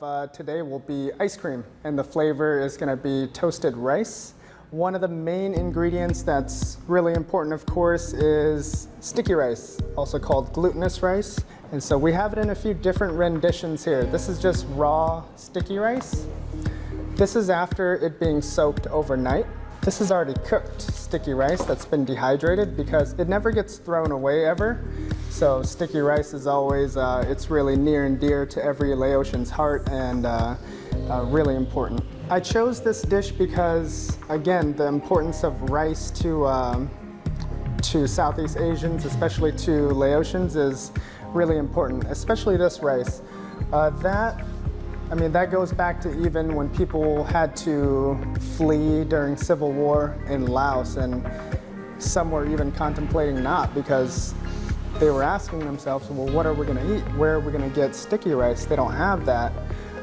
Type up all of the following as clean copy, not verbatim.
have today will be ice cream, and the flavor is going to be toasted rice. One of the main ingredients that's really important, of course, is sticky rice, also called glutinous rice. And so we have it in a few different renditions here. This is just raw sticky rice. This is after it being soaked overnight. This is already cooked sticky rice that's been dehydrated because it never gets thrown away ever. So sticky rice is always, it's really near and dear to every Laotian's heart and really important. I chose this dish because, again, the importance of rice to Southeast Asians, especially to Laotians, is really important, especially this rice. That goes back to even when people had to flee during civil war in Laos, and some were even contemplating not because they were asking themselves, well, what are we going to eat? Where are we going to get sticky rice? They don't have that.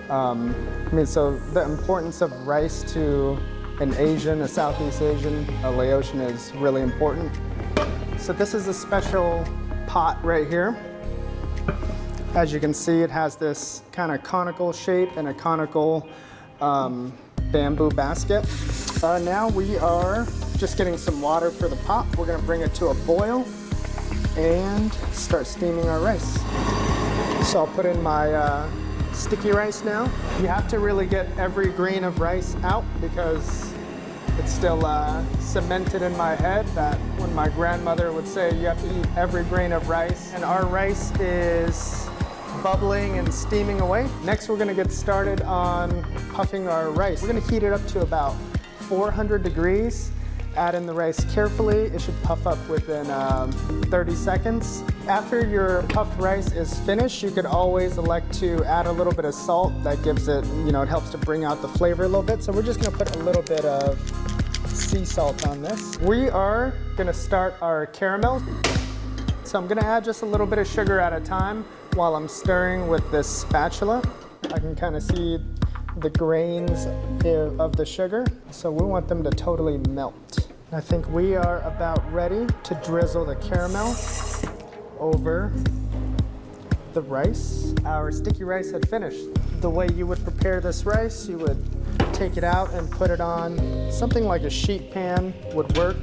So the importance of rice to an Asian, a Southeast Asian, a Laotian is really important. So this is a special pot right here. As you can see, it has this kind of conical shape and a conical bamboo basket. Now we are just getting some water for the pot. We're going to bring it to a boil and start steaming our rice. So I'll put in my sticky rice now. You have to really get every grain of rice out because it's still cemented in my head that when my grandmother would say you have to eat every grain of rice, and our rice is bubbling and steaming away. Next, we're gonna get started on puffing our rice. We're gonna heat it up to about 400 degrees. Add in the rice carefully. It should puff up within 30 seconds. After your puffed rice is finished, you could always elect to add a little bit of salt. That gives it, it helps to bring out the flavor a little bit. So we're just gonna put a little bit of sea salt on this. We are gonna start our caramel. So I'm gonna add just a little bit of sugar at a time while I'm stirring with this spatula. I can kind of see the grains of the sugar, so we want them to totally melt. I think we are about ready to drizzle the caramel over the rice. Our sticky rice had finished. The way you would prepare this rice, you would take it out and put it on something like a sheet pan would work.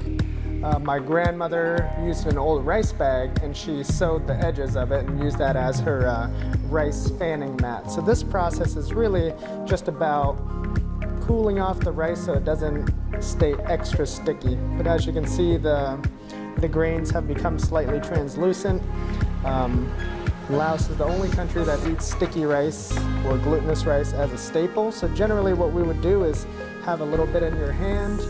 My grandmother used an old rice bag and she sewed the edges of it and used that as her rice fanning mat. So this process is really just about cooling off the rice so it doesn't stay extra sticky. But as you can see, the grains have become slightly translucent. Laos is the only country that eats sticky rice or glutinous rice as a staple. So generally what we would do is have a little bit in your hand.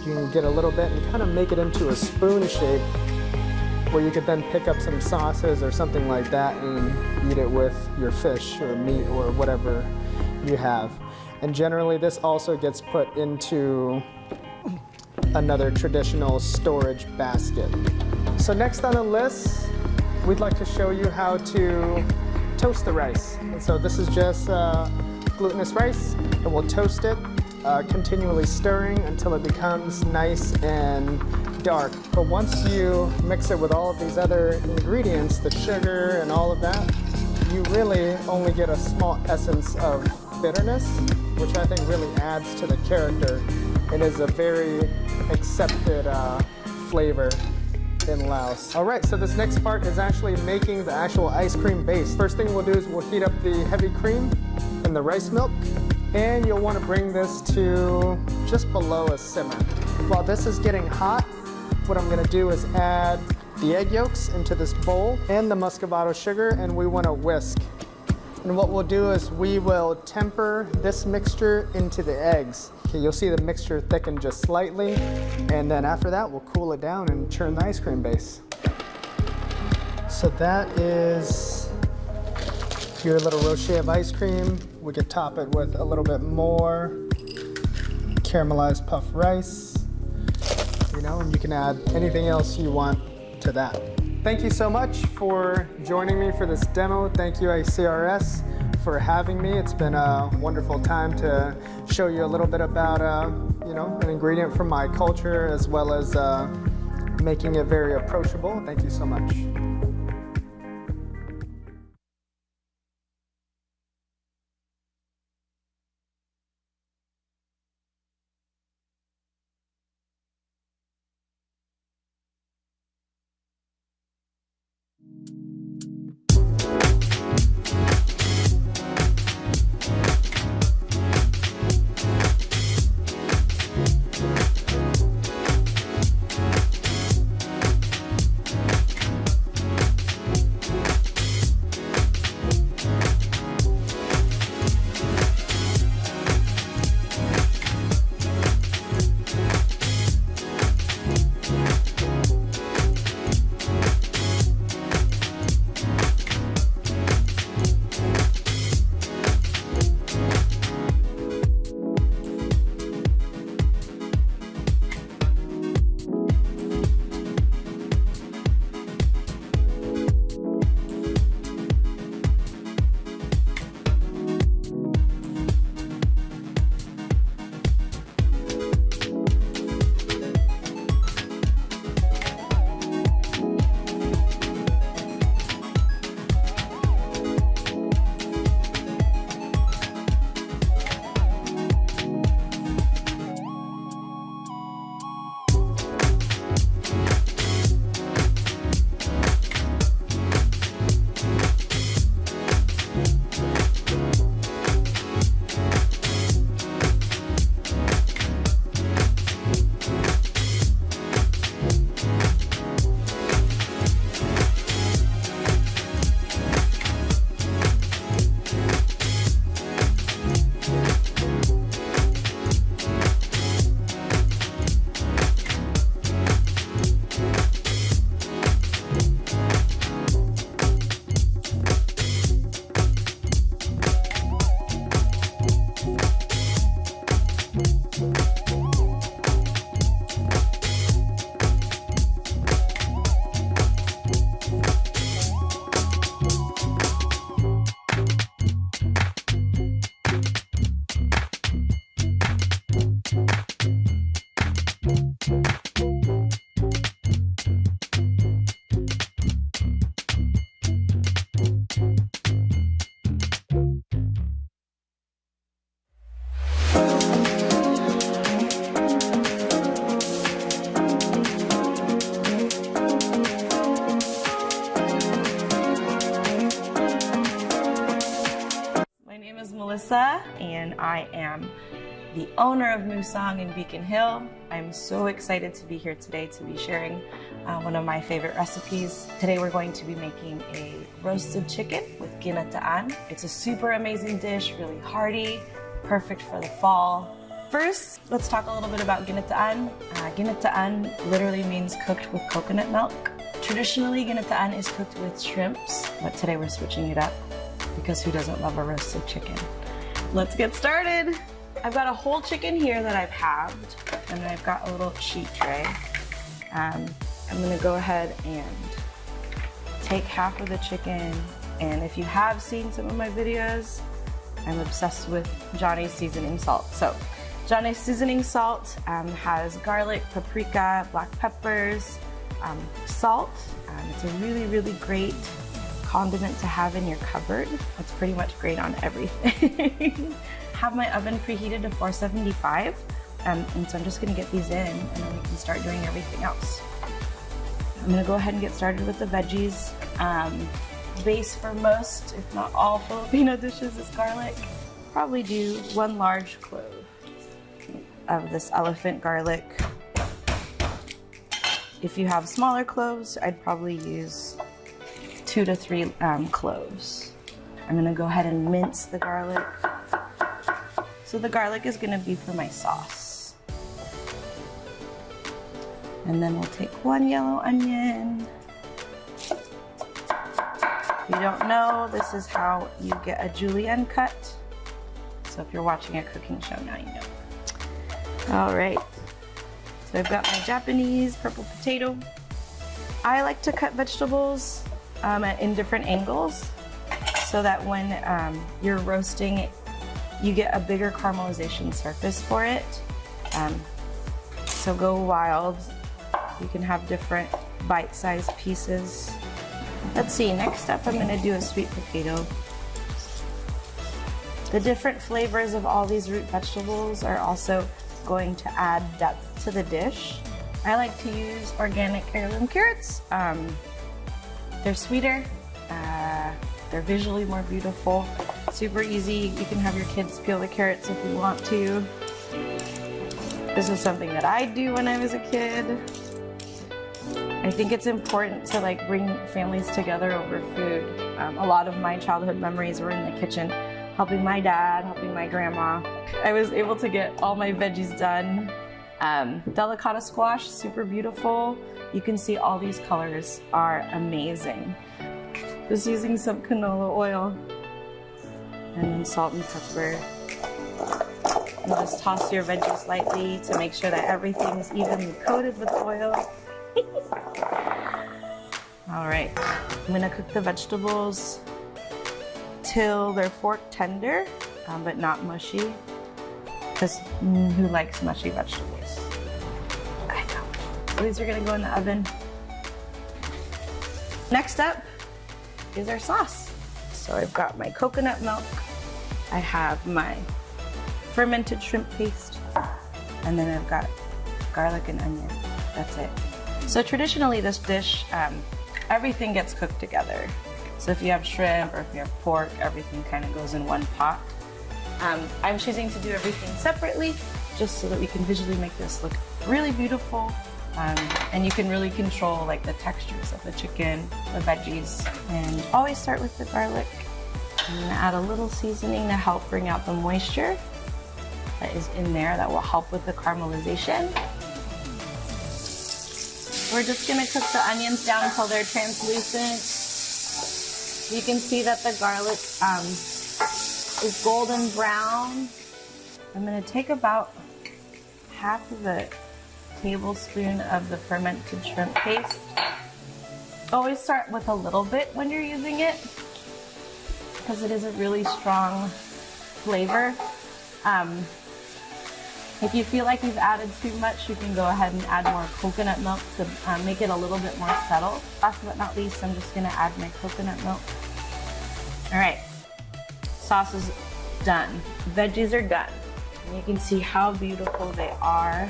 You can get a little bit and kind of make it into a spoon shape where you could then pick up some sauces or something like that and eat it with your fish or meat or whatever you have. And generally this also gets put into another traditional storage basket. So next on the list, we'd like to show you how to toast the rice. And so this is just glutinous rice, and we'll toast it. Continually stirring until it becomes nice and dark. But once you mix it with all of these other ingredients, the sugar and all of that, you really only get a small essence of bitterness, which I think really adds to the character and is a very accepted flavor in Laos. All right, so this next part is actually making the actual ice cream base. First thing we'll do is we'll heat up the heavy cream and the rice milk. And you'll want to bring this to just below a simmer. While this is getting hot, what I'm going to do is add the egg yolks into this bowl and the muscovado sugar, and we want to whisk. And what we'll do is we will temper this mixture into the eggs. Okay, you'll see the mixture thicken just slightly, and then after that we'll cool it down and churn the ice cream base. So that is your little rocher of ice cream. We could top it with a little bit more caramelized puffed rice, and you can add anything else you want to that. Thank you so much for joining me for this demo. Thank you, ACRS, for having me. It's been a wonderful time to show you a little bit about, an ingredient from my culture, as well as making it very approachable. Thank you so much. Melissa, and I am the owner of Musang in Beacon Hill. I'm so excited to be here today to be sharing one of my favorite recipes. Today we're going to be making a roasted chicken with ginataan. It's a super amazing dish, really hearty, perfect for the fall. First, let's talk a little bit about ginataan. Ginataan literally means cooked with coconut milk. Traditionally, ginataan is cooked with shrimps, but today we're switching it up because who doesn't love a roasted chicken? Let's get started. I've got a whole chicken here that I've halved, and I've got a little sheet tray. I'm gonna go ahead and take half of the chicken, and if you have seen some of my videos, I'm obsessed with Johnny's seasoning salt. So Johnny's seasoning salt has garlic, paprika, black peppers, salt. It's a really, really great condiment to have in your cupboard. It's pretty much great on everything. Have my oven preheated to 475, and so I'm just gonna get these in, and then we can start doing everything else. I'm gonna go ahead and get started with the veggies. Base for most, if not all, Filipino dishes is garlic. Probably do 1 large clove of this elephant garlic. If you have smaller cloves, I'd probably use 2 to 3 cloves. I'm gonna go ahead and mince the garlic. So the garlic is gonna be for my sauce. And then we'll take 1 yellow onion. If you don't know, this is how you get a julienne cut. So if you're watching a cooking show now, you know. All right. So I've got my Japanese purple potato. I like to cut vegetables in different angles so that when you're roasting it, you get a bigger caramelization surface for it. So go wild. You can have different bite-sized pieces. Let's see, next up I'm gonna do a sweet potato. The different flavors of all these root vegetables are also going to add depth to the dish. I like to use organic heirloom carrots. They're sweeter, they're visually more beautiful, super easy. You can have your kids peel the carrots if you want to. This is something that I do when I was a kid. I think it's important to bring families together over food. A lot of my childhood memories were in the kitchen, helping my dad, helping my grandma. I was able to get all my veggies done. Delicata squash, super beautiful. You can see all these colors are amazing. Just using some canola oil and then salt and pepper. And just toss your veggies lightly to make sure that everything's evenly coated with oil. All right, I'm gonna cook the vegetables till they're fork tender, but not mushy, because who likes mushy vegetables? I know. So these are gonna go in the oven. Next up is our sauce. So I've got my coconut milk, I have my fermented shrimp paste, and then I've got garlic and onion. That's it. So traditionally this dish, everything gets cooked together. So if you have shrimp or if you have pork, everything kind of goes in one pot. I'm choosing to do everything separately just so that we can visually make this look really beautiful. And you can really control the textures of the chicken, the veggies. And always start with the garlic. I'm gonna add a little seasoning to help bring out the moisture that is in there that will help with the caramelization. We're just gonna cook the onions down until they're translucent. You can see that the garlic is golden brown. I'm gonna take about half of a tablespoon of the fermented shrimp paste. Always start with a little bit when you're using it because it is a really strong flavor. If you feel like you've added too much, you can go ahead and add more coconut milk to make it a little bit more settled. Last but not least, I'm just gonna add my coconut milk. All right, sauce is done. Veggies are done. And you can see how beautiful they are.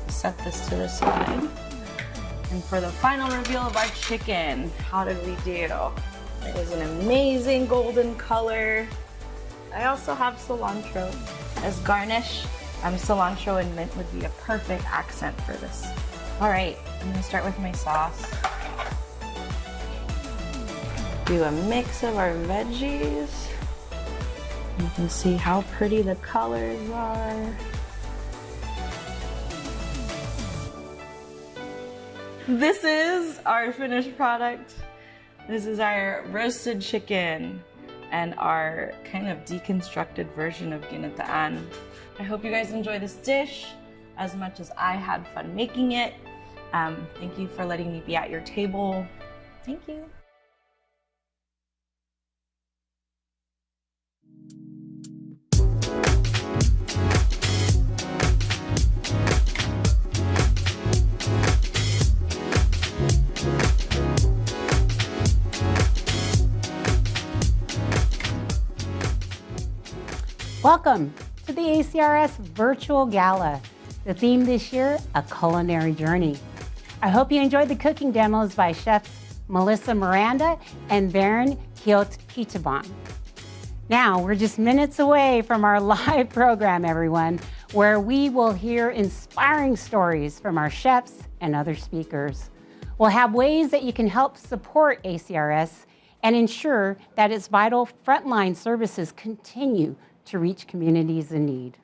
Set this to the side. And for the final reveal of our chicken, how did we do? It is an amazing golden color. I also have cilantro as garnish. Cilantro and mint would be a perfect accent for this. All right, I'm gonna start with my sauce. Do a mix of our veggies. You can see how pretty the colors are. This is our finished product. This is our roasted chicken and our kind of deconstructed version of ginataan. I hope you guys enjoy this dish as much as I had fun making it. Thank you for letting me be at your table. Thank you. Welcome to the ACRS Virtual Gala. The theme this year, a culinary journey. I hope you enjoyed the cooking demos by chefs Melissa Miranda and Baron Kiot-Kitaban. Now, we're just minutes away from our live program, everyone, where we will hear inspiring stories from our chefs and other speakers. We'll have ways that you can help support ACRS and ensure that its vital frontline services continue to reach communities in need.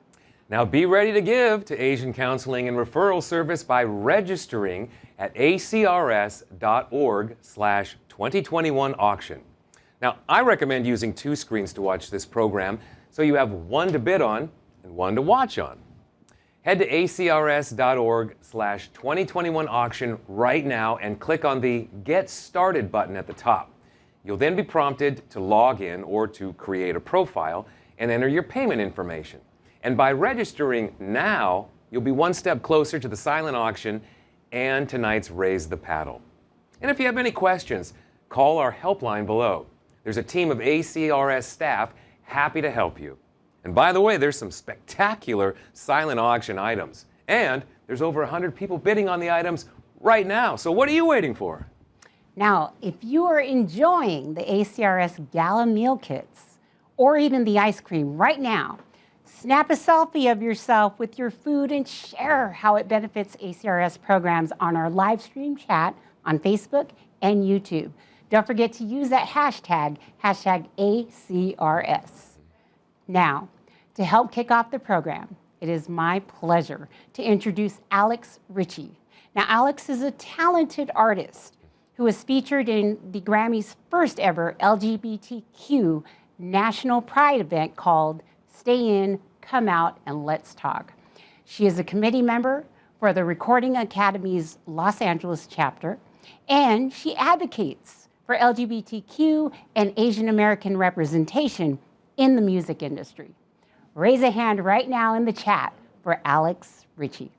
Now be ready to give to Asian Counseling and Referral Service by registering at acrs.org/2021 auction. Now I recommend using 2 screens to watch this program so you have one to bid on and one to watch on. Head to acrs.org/2021 auction right now and click on the Get Started button at the top. You'll then be prompted to log in or to create a profile and enter your payment information. And by registering now, you'll be one step closer to the silent auction and tonight's Raise the Paddle. And if you have any questions, call our helpline below. There's a team of ACRS staff happy to help you. And by the way, there's some spectacular silent auction items. And there's over 100 people bidding on the items right now. So what are you waiting for? Now, if you are enjoying the ACRS Gala meal kits, or even the ice cream right now, snap a selfie of yourself with your food and share how it benefits ACRS programs on our live stream chat on Facebook and YouTube. Don't forget to use that hashtag ACRS. Now, to help kick off the program, it is my pleasure to introduce Alex Ritchie. Now, Alex is a talented artist who was featured in the Grammy's first ever LGBTQ National Pride event called Stay In, Come Out, and Let's Talk. She is a committee member for the Recording Academy's Los Angeles chapter, and she advocates for LGBTQ and Asian American representation in the music industry. Raise a hand right now in the chat for Alex Ritchie.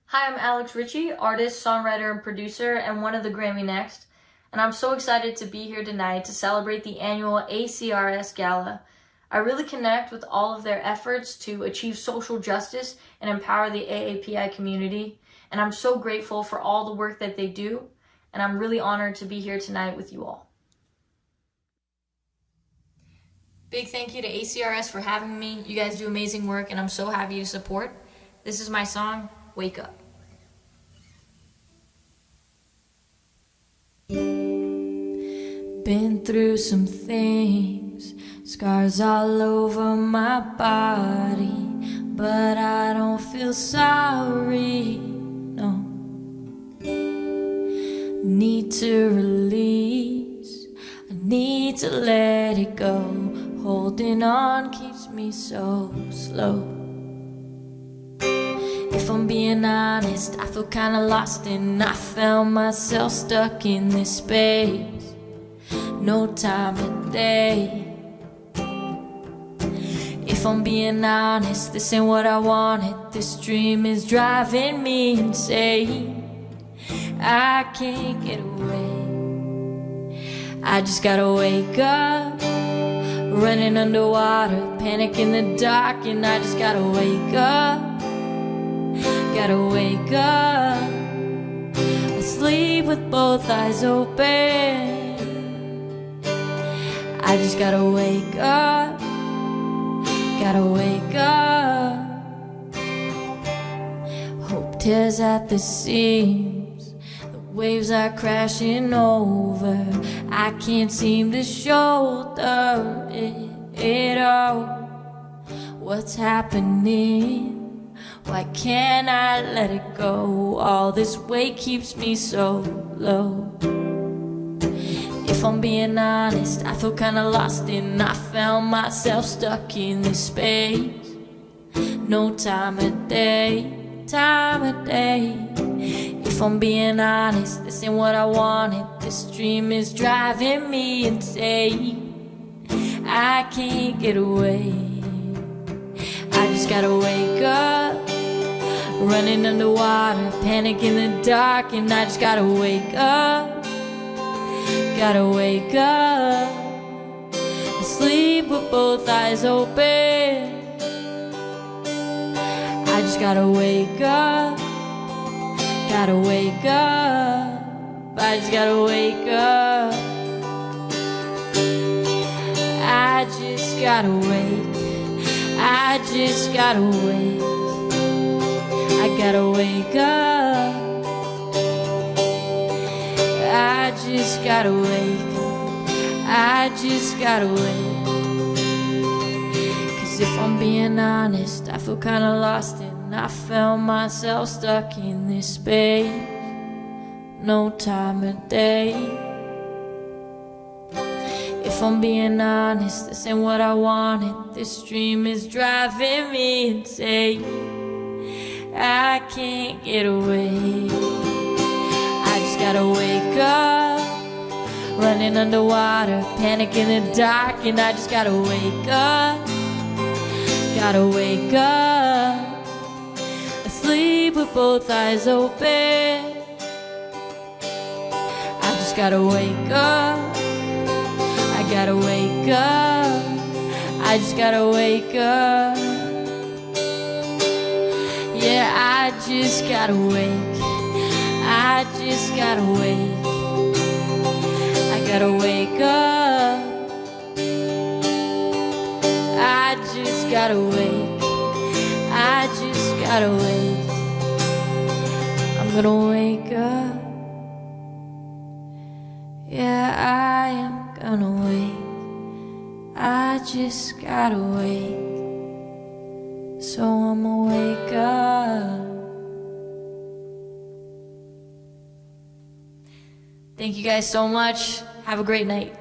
Hi, I'm Alex Ritchie, artist, songwriter, and producer, and one of the Grammy Next. And I'm so excited to be here tonight to celebrate the annual ACRS Gala. I really connect with all of their efforts to achieve social justice and empower the AAPI community. And I'm so grateful for all the work that they do. And I'm really honored to be here tonight with you all. Big thank you to ACRS for having me. You guys do amazing work, and I'm so happy to support. This is my song, Wake Up. Been through some things, scars all over my body, but I don't feel sorry, no. Need to release, I need to let it go. Holding on keeps me so slow. If I'm being honest, I feel kinda lost and I found myself stuck in this space. No time of day. If I'm being honest, this ain't what I wanted. This dream is driving me insane. I can't get away. I just gotta wake up. Running underwater, panic in the dark, and I just gotta wake up. Gotta wake up. Asleep with both eyes open. I I just gotta wake up, gotta wake up. Hope tears at the seams, the waves are crashing over. I can't seem to shoulder it all. What's happening? Why can't I let it go? All this weight keeps me so low. If I'm being honest, I feel kinda lost and I found myself stuck in this space. No time of day, time of day. If I'm being honest, this ain't what I wanted. This dream is driving me insane. I can't get away. I just gotta wake up, running underwater, panic in the dark, and I just gotta wake up, gotta wake up, asleep with both eyes open. I just gotta wake up, gotta wake up, I just gotta wake up. I just gotta wake, I just gotta wake, I gotta wake up. I just gotta wake, I just gotta wake. Cause if I'm being honest, I feel kinda lost and I found myself stuck in this space. No time of day. If I'm being honest, this ain't what I wanted. This dream is driving me insane. I can't get away. I just gotta wake up, running underwater, panic in the dark, and I just gotta wake up, gotta wake up, asleep with both eyes open. I just gotta wake up, I gotta wake up, I just gotta wake up. Yeah, I just gotta wake, I just gotta wake, I gotta wake up. I just gotta wake, I just gotta wake. I'm gonna wake up. Yeah, I am gonna wake. I just gotta wake. So I'ma wake up. Thank you guys so much. Have a great night.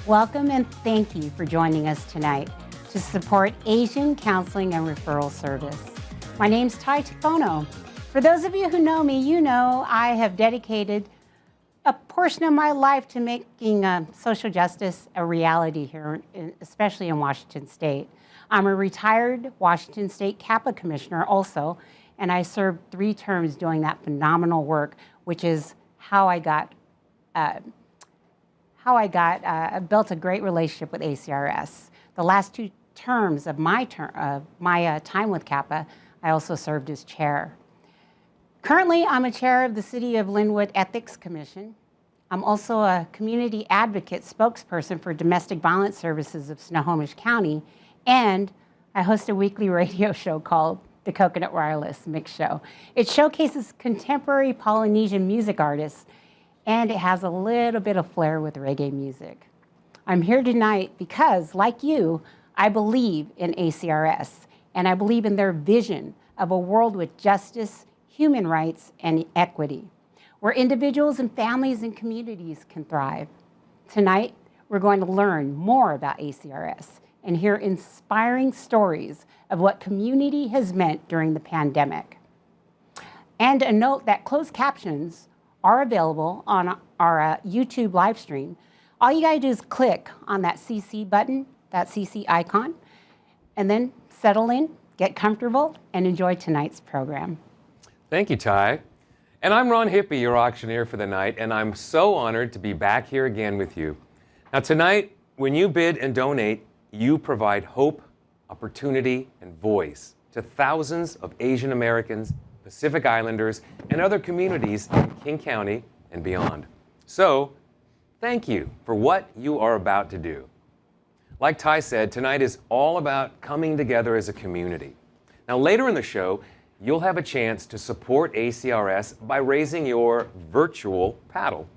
Welcome and thank you for joining us tonight to support Asian Counseling and Referral Service. My name's Tai Tifono. For those of you who know me, you know I have dedicated a portion of my life to making social justice a reality here, especially in Washington State. I'm a retired Washington State CAPA commissioner also, and I served 3 terms doing that phenomenal work, which is how I built a great relationship with ACRS. The last 2 terms of my time with CAPA, I also served as chair. Currently, I'm a chair of the City of Linwood Ethics Commission. I'm also a community advocate spokesperson for domestic violence services of Snohomish County, and I host a weekly radio show called The Coconut Wireless Mix Show. It showcases contemporary Polynesian music artists, and it has a little bit of flair with reggae music. I'm here tonight because, like you, I believe in ACRS, and I believe in their vision of a world with justice, human rights, and equity, where individuals and families and communities can thrive. Tonight, we're going to learn more about ACRS and hear inspiring stories of what community has meant during the pandemic. And a note that closed captions are available on our YouTube live stream. All you gotta do is click on that CC button, that CC icon, and then settle in, get comfortable, and enjoy tonight's program. Thank you, Ty. And I'm Ron Hippie, your auctioneer for the night, and I'm so honored to be back here again with you. Now tonight, when you bid and donate, you provide hope, opportunity, and voice to thousands of Asian Americans, Pacific Islanders, and other communities in King County and beyond. So, thank you for what you are about to do. Like Ty said, tonight is all about coming together as a community. Now later in the show, you'll have a chance to support ACRS by raising your virtual paddle.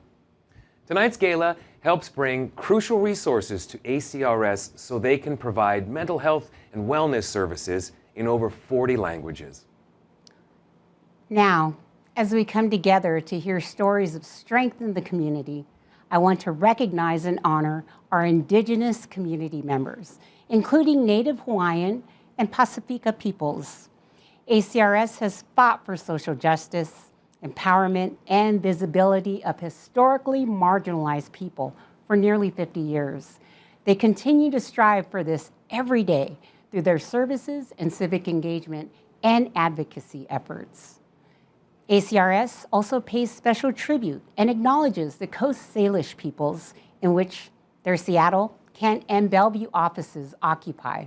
Tonight's gala helps bring crucial resources to ACRS so they can provide mental health and wellness services in over 40 languages. Now, as we come together to hear stories of strength in the community, I want to recognize and honor our Indigenous community members, including Native Hawaiian and Pacifica peoples. ACRS has fought for social justice, empowerment, and visibility of historically marginalized people for nearly 50 years. They continue to strive for this every day through their services and civic engagement and advocacy efforts. ACRS also pays special tribute and acknowledges the Coast Salish peoples in which their Seattle, Kent, and Bellevue offices occupy.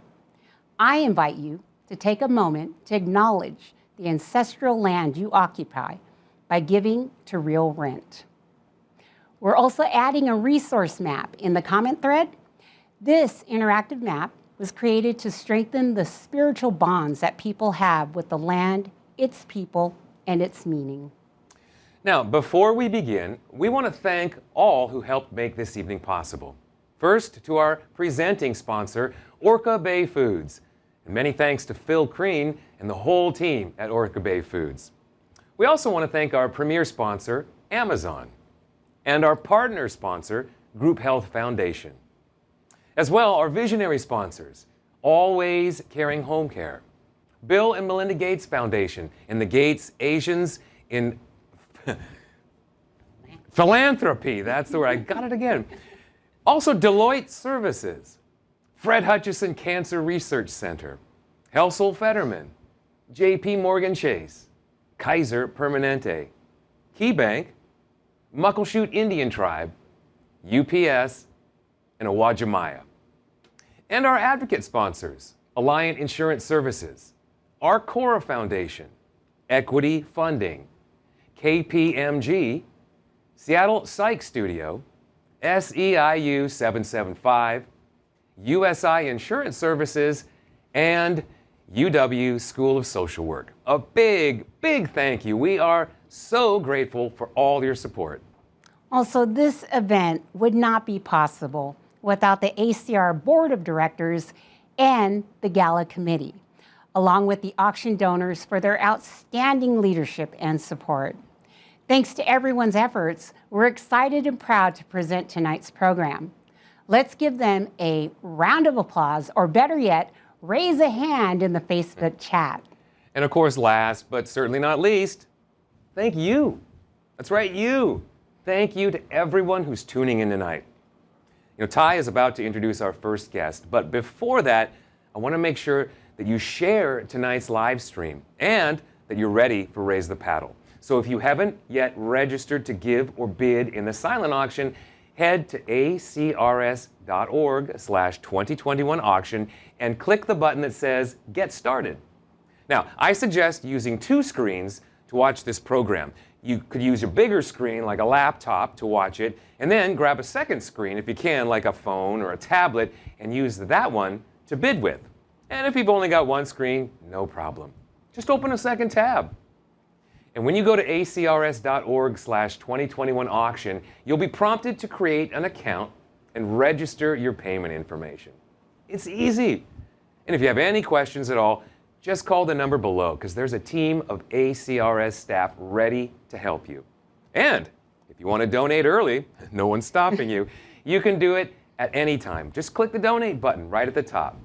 I invite you to take a moment to acknowledge the ancestral land you occupy by giving to Real Rent. We're also adding a resource map in the comment thread. This interactive map was created to strengthen the spiritual bonds that people have with the land, its people, and its meaning. Now, before we begin, we want to thank all who helped make this evening possible. First, to our presenting sponsor, Orca Bay Foods. And many thanks to Phil Crean and the whole team at Orca Bay Foods. We also want to thank our premier sponsor, Amazon, and our partner sponsor, Group Health Foundation. As well, our visionary sponsors, Always Caring Home Care, Bill and Melinda Gates Foundation, and the Gates Asians in Philanthropy. That's the word. I got it again. Also, Deloitte Services, Fred Hutchison Cancer Research Center, Helsel Fetterman, JP Morgan Chase, Kaiser Permanente, KeyBank, Muckleshoot Indian Tribe, UPS, and Awajimaya. And our advocate sponsors, Alliant Insurance Services, Arcora Foundation, Equity Funding, KPMG, Seattle Psych Studio, SEIU 775, USI Insurance Services, and UW School of Social Work. A big, big thank you. We are so grateful for all your support. Also, this event would not be possible without the ACR Board of Directors and the Gala Committee, along with the auction donors for their outstanding leadership and support. Thanks to everyone's efforts, we're excited and proud to present tonight's program. Let's give them a round of applause, or better yet, raise a hand in the Facebook chat. And of course, last but certainly not least, thank you. That's right, you. Thank you to everyone who's tuning in tonight. You know, Ty is about to introduce our first guest, but before that, I want to make sure that you share tonight's live stream and that you're ready for Raise the Paddle. So if you haven't yet registered to give or bid in the silent auction, head to acrs.org/2021 auction and click the button that says Get Started. Now, I suggest using 2 screens to watch this program. You could use your bigger screen like a laptop to watch it, and then grab a second screen if you can, like a phone or a tablet, and use that one to bid with. And if you've only got one screen, no problem. Just open a second tab. And when you go to acrs.org/2021 auction, you'll be prompted to create an account and register your payment information. It's easy. And if you have any questions at all, just call the number below, because there's a team of ACRS staff ready to help you. And if you want to donate early, no one's stopping you, you can do it at any time. Just click the donate button right at the top.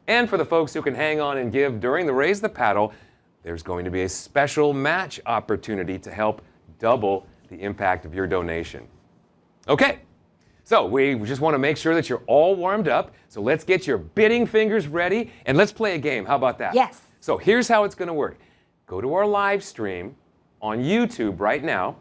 And for the folks who can hang on and give during the Raise the Paddle, there's going to be a special match opportunity to help double the impact of your donation. Okay, so we just want to make sure that you're all warmed up. So let's get your bidding fingers ready and let's play a game. How about that? Yes. So here's how it's going to work. Go to our live stream on YouTube right now,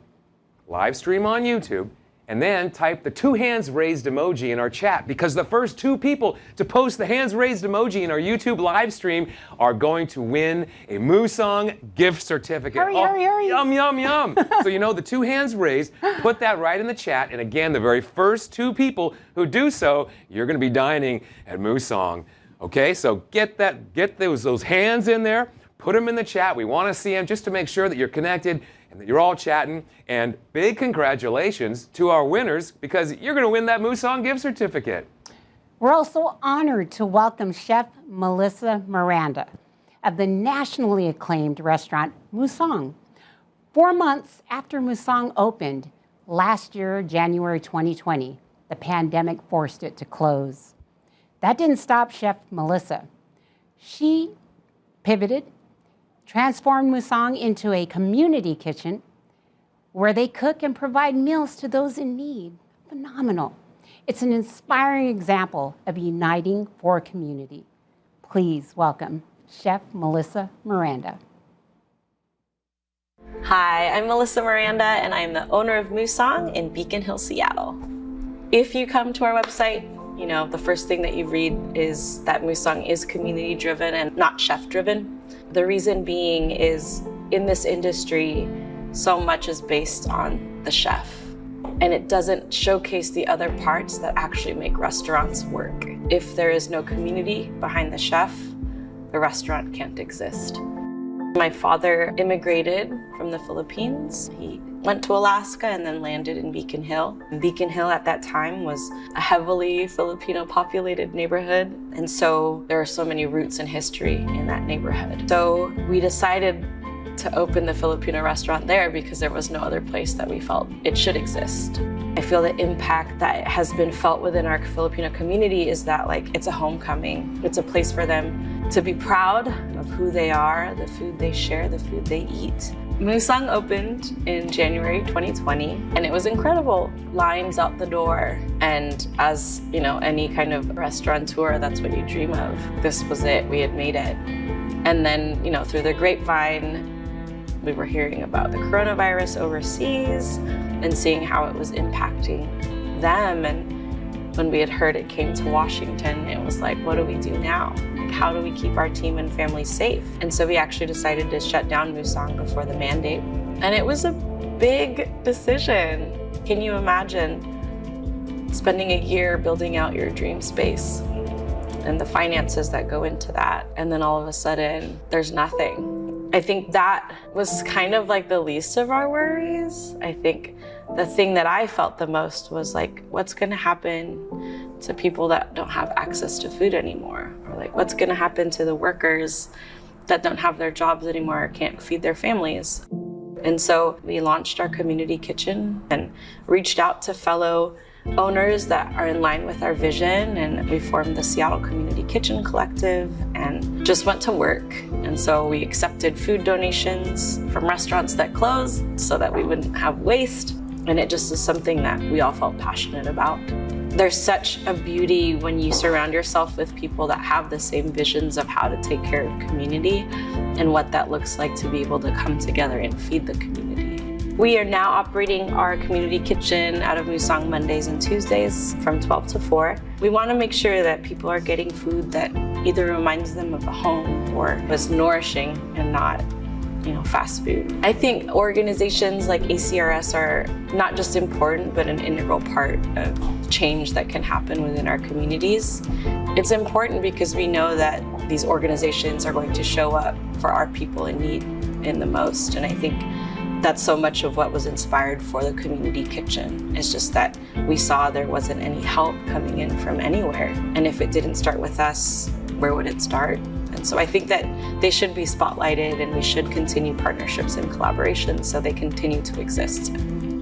live stream on YouTube, and then type the 2 hands raised emoji in our chat, because the first 2 people to post the hands raised emoji in our YouTube live stream are going to win a Moosong gift certificate. Hurry. Yum, yum, yum. So you know the 2 hands raised, put that right in the chat, and again, the very first 2 people who do so, you're going to be dining at Moosong. Okay, so get those hands in there, put them in the chat. We want to see them just to make sure that you're connected and that you're all chatting. And big congratulations to our winners, because you're going to win that Moosong gift certificate. We're also honored to welcome Chef Melissa Miranda of the nationally acclaimed restaurant Moosong. 4 months after Moosong opened last year, January 2020, the pandemic forced it to close. That didn't stop Chef Melissa. She pivoted, transformed Moosong into a community kitchen where they cook and provide meals to those in need. Phenomenal. It's an inspiring example of uniting for community. Please welcome Chef Melissa Miranda. Hi, I'm Melissa Miranda, and I'm the owner of Moosong in Beacon Hill, Seattle. If you come to our website, you know, the first thing that you read is that Moosong is community-driven and not chef-driven. The reason being is, in this industry, so much is based on the chef, and it doesn't showcase the other parts that actually make restaurants work. If there is no community behind the chef, the restaurant can't exist. My father immigrated from the Philippines. He went to Alaska and then landed in Beacon Hill. Beacon Hill at that time was a heavily Filipino populated neighborhood, and so there are so many roots and history in that neighborhood. So we decided to open the Filipino restaurant there because there was no other place that we felt it should exist. I feel the impact that has been felt within our Filipino community is that, like, it's a homecoming. It's a place for them to be proud of who they are, the food they share, the food they eat. Moosong opened in January 2020, and it was incredible. Lines out the door, and as you know, any kind of restaurateur, that's what you dream of. This was it, we had made it. And then, you know, through the grapevine, we were hearing about the coronavirus overseas and seeing how it was impacting them. And when we had heard it came to Washington, it was like, what do we do now? Like, how do we keep our team and family safe? And so we actually decided to shut down Moosong before the mandate. And it was a big decision. Can you imagine spending a year building out your dream space and the finances that go into that, and then all of a sudden there's nothing? I think that was kind of like the least of our worries. I think the thing that I felt the most was like, what's gonna happen to people that don't have access to food anymore? Or like, what's gonna happen to the workers that don't have their jobs anymore or can't feed their families? And so we launched our community kitchen and reached out to fellow owners that are in line with our vision, and we formed the Seattle Community Kitchen Collective and just went to work. And so we accepted food donations from restaurants that closed so that we wouldn't have waste. And it just is something that we all felt passionate about. There's such a beauty when you surround yourself with people that have the same visions of how to take care of community and what that looks like to be able to come together and feed the community. We are now operating our community kitchen out of Musang Mondays and Tuesdays from 12 to 4. We want to make sure that people are getting food that either reminds them of a home or was nourishing and not, fast food. I think organizations like ACRS are not just important, but an integral part of change that can happen within our communities. It's important because we know that these organizations are going to show up for our people in need in the most. And I think that's so much of what was inspired for the community kitchen. It's just that we saw there wasn't any help coming in from anywhere. And if it didn't start with us, where would it start? And so I think that they should be spotlighted, and we should continue partnerships and collaborations so they continue to exist.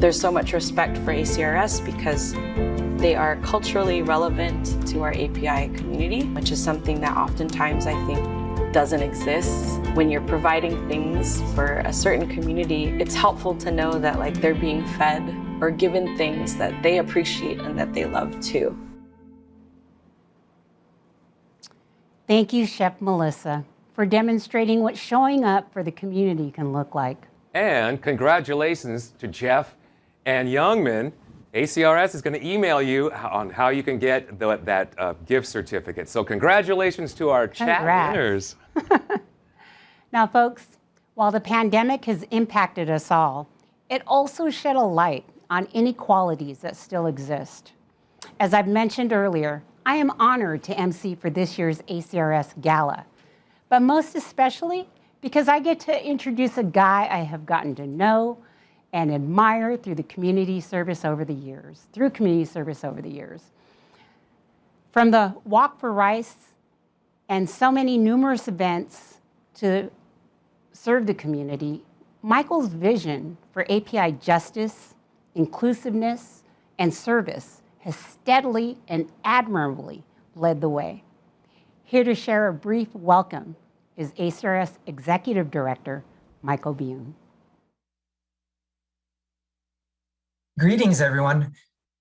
There's so much respect for ACRS because they are culturally relevant to our API community, which is something that oftentimes I think doesn't exist. When you're providing things for a certain community, it's helpful to know that they're being fed or given things that they appreciate and that they love too. Thank you, Chef Melissa, for demonstrating what showing up for the community can look like. And congratulations to Jeff and Youngman. ACRS is going to email you on how you can get that gift certificate. So congratulations to our chat winners. Now, folks, while the pandemic has impacted us all, it also shed a light on inequalities that still exist. As I've mentioned earlier, I am honored to MC for this year's ACRS Gala, but most especially because I get to introduce a guy I have gotten to know and admire through community service over the years. From the Walk for Rice and so many numerous events to serve the community, Michael's vision for API justice, inclusiveness, and service has steadily and admirably led the way. Here to share a brief welcome is ACRS Executive Director, Michael Bune. Greetings, everyone.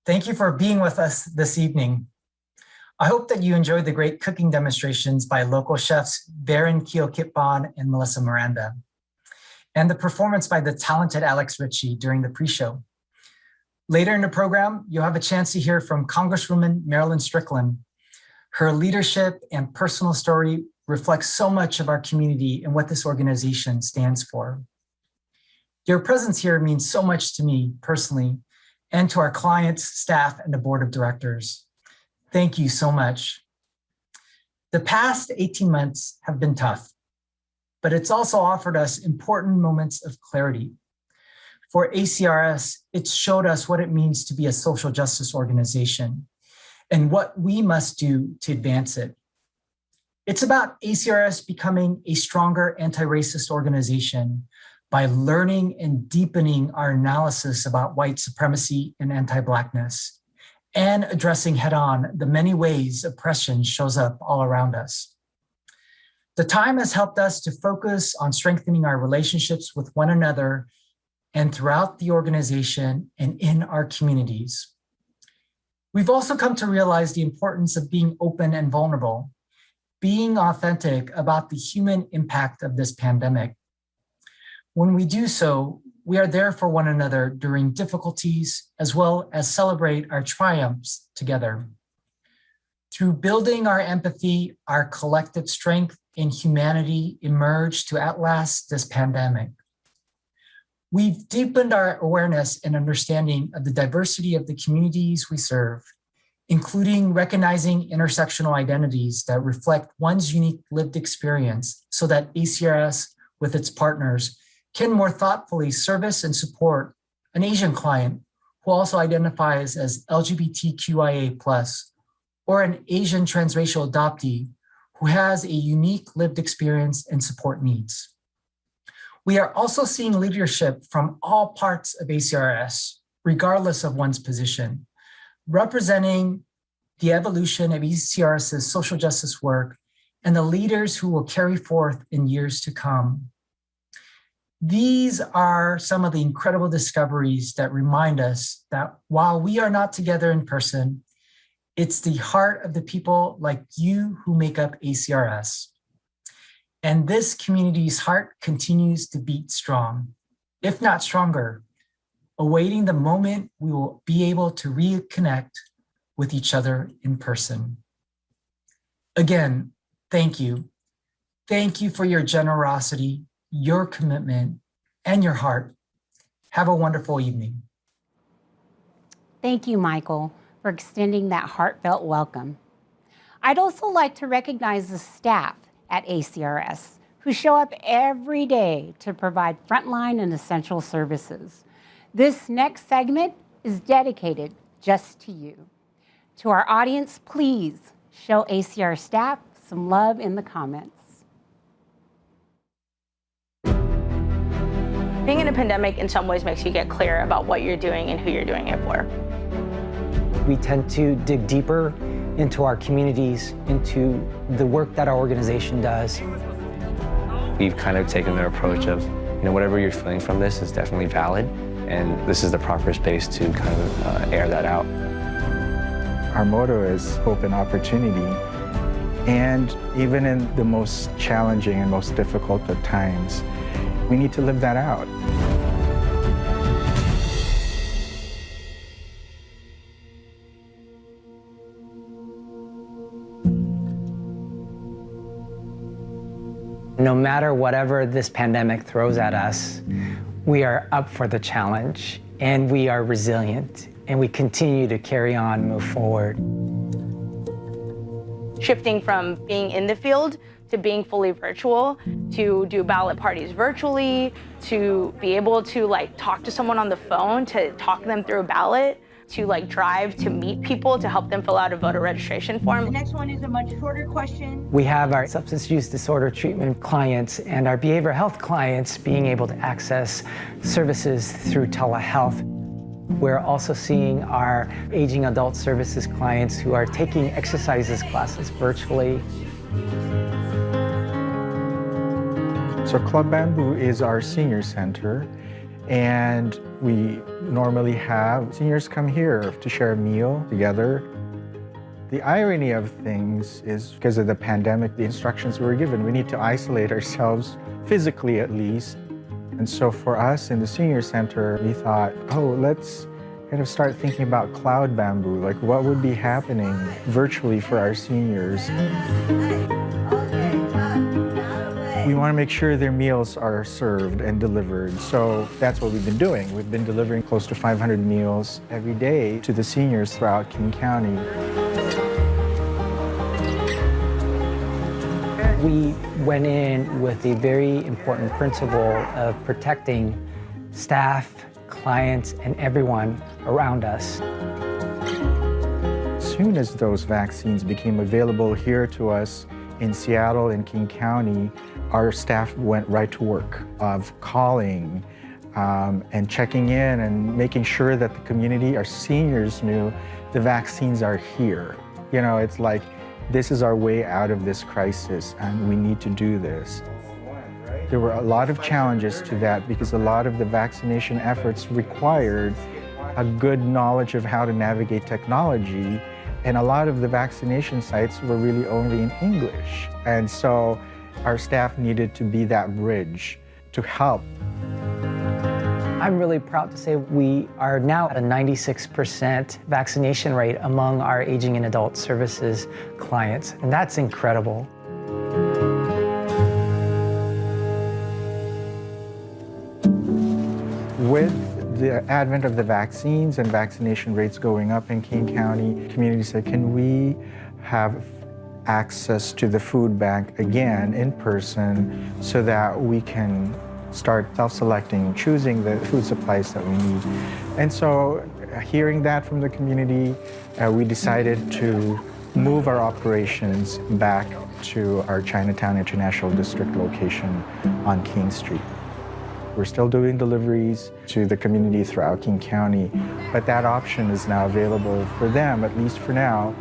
Thank you for being with us this evening. I hope that you enjoyed the great cooking demonstrations by local chefs Baron Kio-Kitbon and Melissa Miranda, and the performance by the talented Alex Ritchie during the pre-show. Later in the program, you'll have a chance to hear from Congresswoman Marilyn Strickland. Her leadership and personal story reflects so much of our community and what this organization stands for. Your presence here means so much to me personally, and to our clients, staff, and the board of directors. Thank you so much. The past 18 months have been tough, but it's also offered us important moments of clarity. For ACRS, it showed us what it means to be a social justice organization and what we must do to advance it. It's about ACRS becoming a stronger anti-racist organization by learning and deepening our analysis about white supremacy and anti-Blackness, and addressing head-on the many ways oppression shows up all around us. The time has helped us to focus on strengthening our relationships with one another and throughout the organization and in our communities. We've also come to realize the importance of being open and vulnerable, being authentic about the human impact of this pandemic. When we do so, we are there for one another during difficulties, as well as celebrate our triumphs together. Through building our empathy, our collective strength and humanity emerged to outlast this pandemic. We've deepened our awareness and understanding of the diversity of the communities we serve, including recognizing intersectional identities that reflect one's unique lived experience so that ACRS, with its partners, can more thoughtfully service and support an Asian client who also identifies as LGBTQIA+, or an Asian transracial adoptee who has a unique lived experience and support needs. We are also seeing leadership from all parts of ACRS, regardless of one's position, representing the evolution of ACRS's social justice work and the leaders who will carry forth in years to come. These are some of the incredible discoveries that remind us that while we are not together in person, it's the heart of the people like you who make up ACRS. And this community's heart continues to beat strong, if not stronger, awaiting the moment we will be able to reconnect with each other in person. Again, thank you. Thank you for your generosity, your commitment, and your heart. Have a wonderful evening. Thank you, Michael, for extending that heartfelt welcome. I'd also like to recognize the staff at ACRS who show up every day to provide frontline and essential services. This next segment is dedicated just to you. To our audience, please show ACR staff some love in the comments. Being in a pandemic in some ways makes you get clear about what you're doing and who you're doing it for. We tend to dig deeper into our communities, into the work that our organization does. We've kind of taken the approach of, whatever you're feeling from this is definitely valid, and this is the proper space to kind of air that out. Our motto is hope and opportunity. And even in the most challenging and most difficult of times, we need to live that out. No matter whatever this pandemic throws at us, we are up for the challenge, and we are resilient, and we continue to carry on, move forward. Shifting from being in the field to being fully virtual, to do ballot parties virtually, to be able to talk to someone on the phone, to talk them through a ballot, to drive to meet people to help them fill out a voter registration form. The next one is a much shorter question. We have our substance use disorder treatment clients and our behavioral health clients being able to access services through telehealth. We're also seeing our aging adult services clients who are taking exercises classes virtually. So Club Bamboo is our senior center, and we normally have seniors come here to share a meal together. The irony of things is because of the pandemic, the instructions we were given, we need to isolate ourselves physically at least. And so for us in the senior center, we thought, let's kind of start thinking about Cloud Bamboo, like what would be happening virtually for our seniors. We want to make sure their meals are served and delivered. So that's what we've been doing. We've been delivering close to 500 meals every day to the seniors throughout King County. We went in with a very important principle of protecting staff, clients, and everyone around us. As soon as those vaccines became available here to us in Seattle and King County, our staff went right to work of calling and checking in and making sure that the community, our seniors, knew the vaccines are here. It's like, this is our way out of this crisis, and we need to do this. There were a lot of challenges to that because a lot of the vaccination efforts required a good knowledge of how to navigate technology, and a lot of the vaccination sites were really only in English. And so our staff needed to be that bridge to help. I'm really proud to say we are now at a 96% vaccination rate among our aging and adult services clients, and that's incredible. With the advent of the vaccines and vaccination rates going up in King County, community said, can we have access to the food bank again in person so that we can start self-selecting, choosing the food supplies that we need. And so hearing that from the community, we decided to move our operations back to our Chinatown International District location on King Street. We're still doing deliveries to the community throughout King County, but that option is now available for them, at least for now.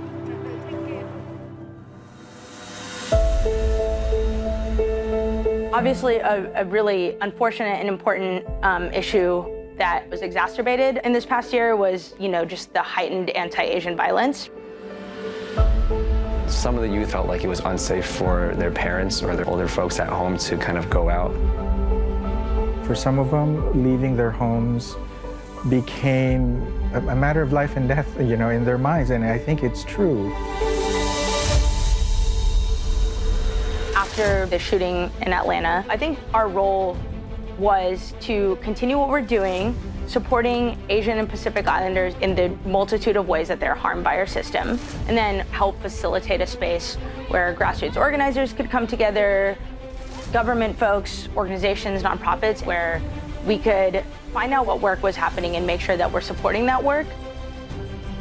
Obviously, a really unfortunate and important issue that was exacerbated in this past year was, just the heightened anti-Asian violence. Some of the youth felt like it was unsafe for their parents or their older folks at home to kind of go out. For some of them, leaving their homes became a matter of life and death, in their minds, and I think it's true. After the shooting in Atlanta, I think our role was to continue what we're doing, supporting Asian and Pacific Islanders in the multitude of ways that they're harmed by our system, and then help facilitate a space where grassroots organizers could come together, government folks, organizations, nonprofits, where we could find out what work was happening and make sure that we're supporting that work.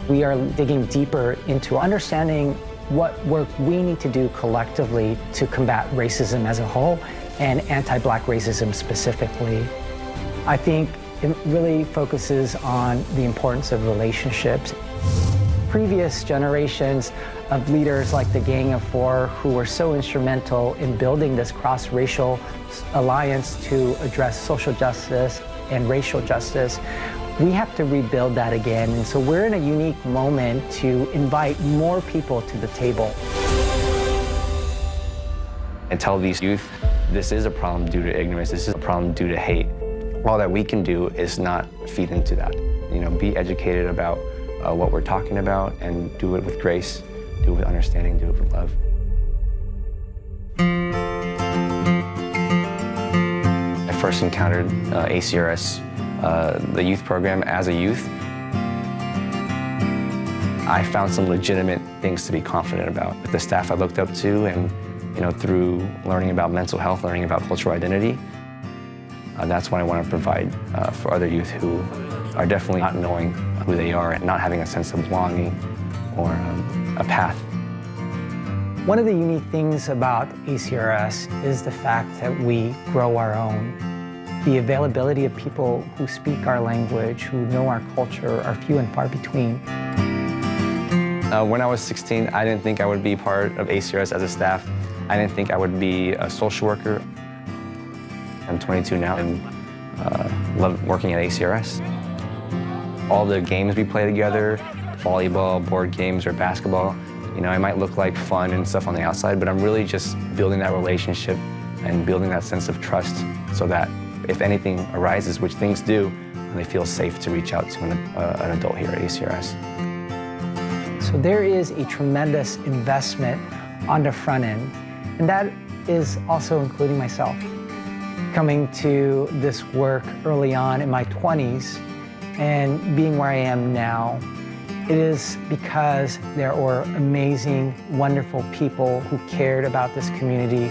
We are digging deeper into understanding what work we need to do collectively to combat racism as a whole and anti-Black racism specifically. I think it really focuses on the importance of relationships. Previous generations of leaders like the Gang of Four, who were so instrumental in building this cross-racial alliance to address social justice and racial justice, we have to rebuild that again. And so we're in a unique moment to invite more people to the table. And tell these youth, this is a problem due to ignorance, this is a problem due to hate. All that we can do is not feed into that. Be educated about what we're talking about and do it with grace, do it with understanding, do it with love. I first encountered ACRS, the youth program, as a youth. I found some legitimate things to be confident about. With the staff I looked up to and through learning about mental health, learning about cultural identity, that's what I want to provide for other youth who are definitely not knowing who they are and not having a sense of belonging or a path. One of the unique things about ACRS is the fact that we grow our own. The availability of people who speak our language, who know our culture, are few and far between. When I was 16, I didn't think I would be part of ACRS as a staff. I didn't think I would be a social worker. I'm 22 now and love working at ACRS. All the games we play together, volleyball, board games, or basketball, it might look like fun and stuff on the outside, but I'm really just building that relationship and building that sense of trust so that if anything arises, which things do, they feel safe to reach out to an adult here at ACRS. So there is a tremendous investment on the front end, and that is also including myself. Coming to this work early on in my 20s and being where I am now, it is because there were amazing, wonderful people who cared about this community.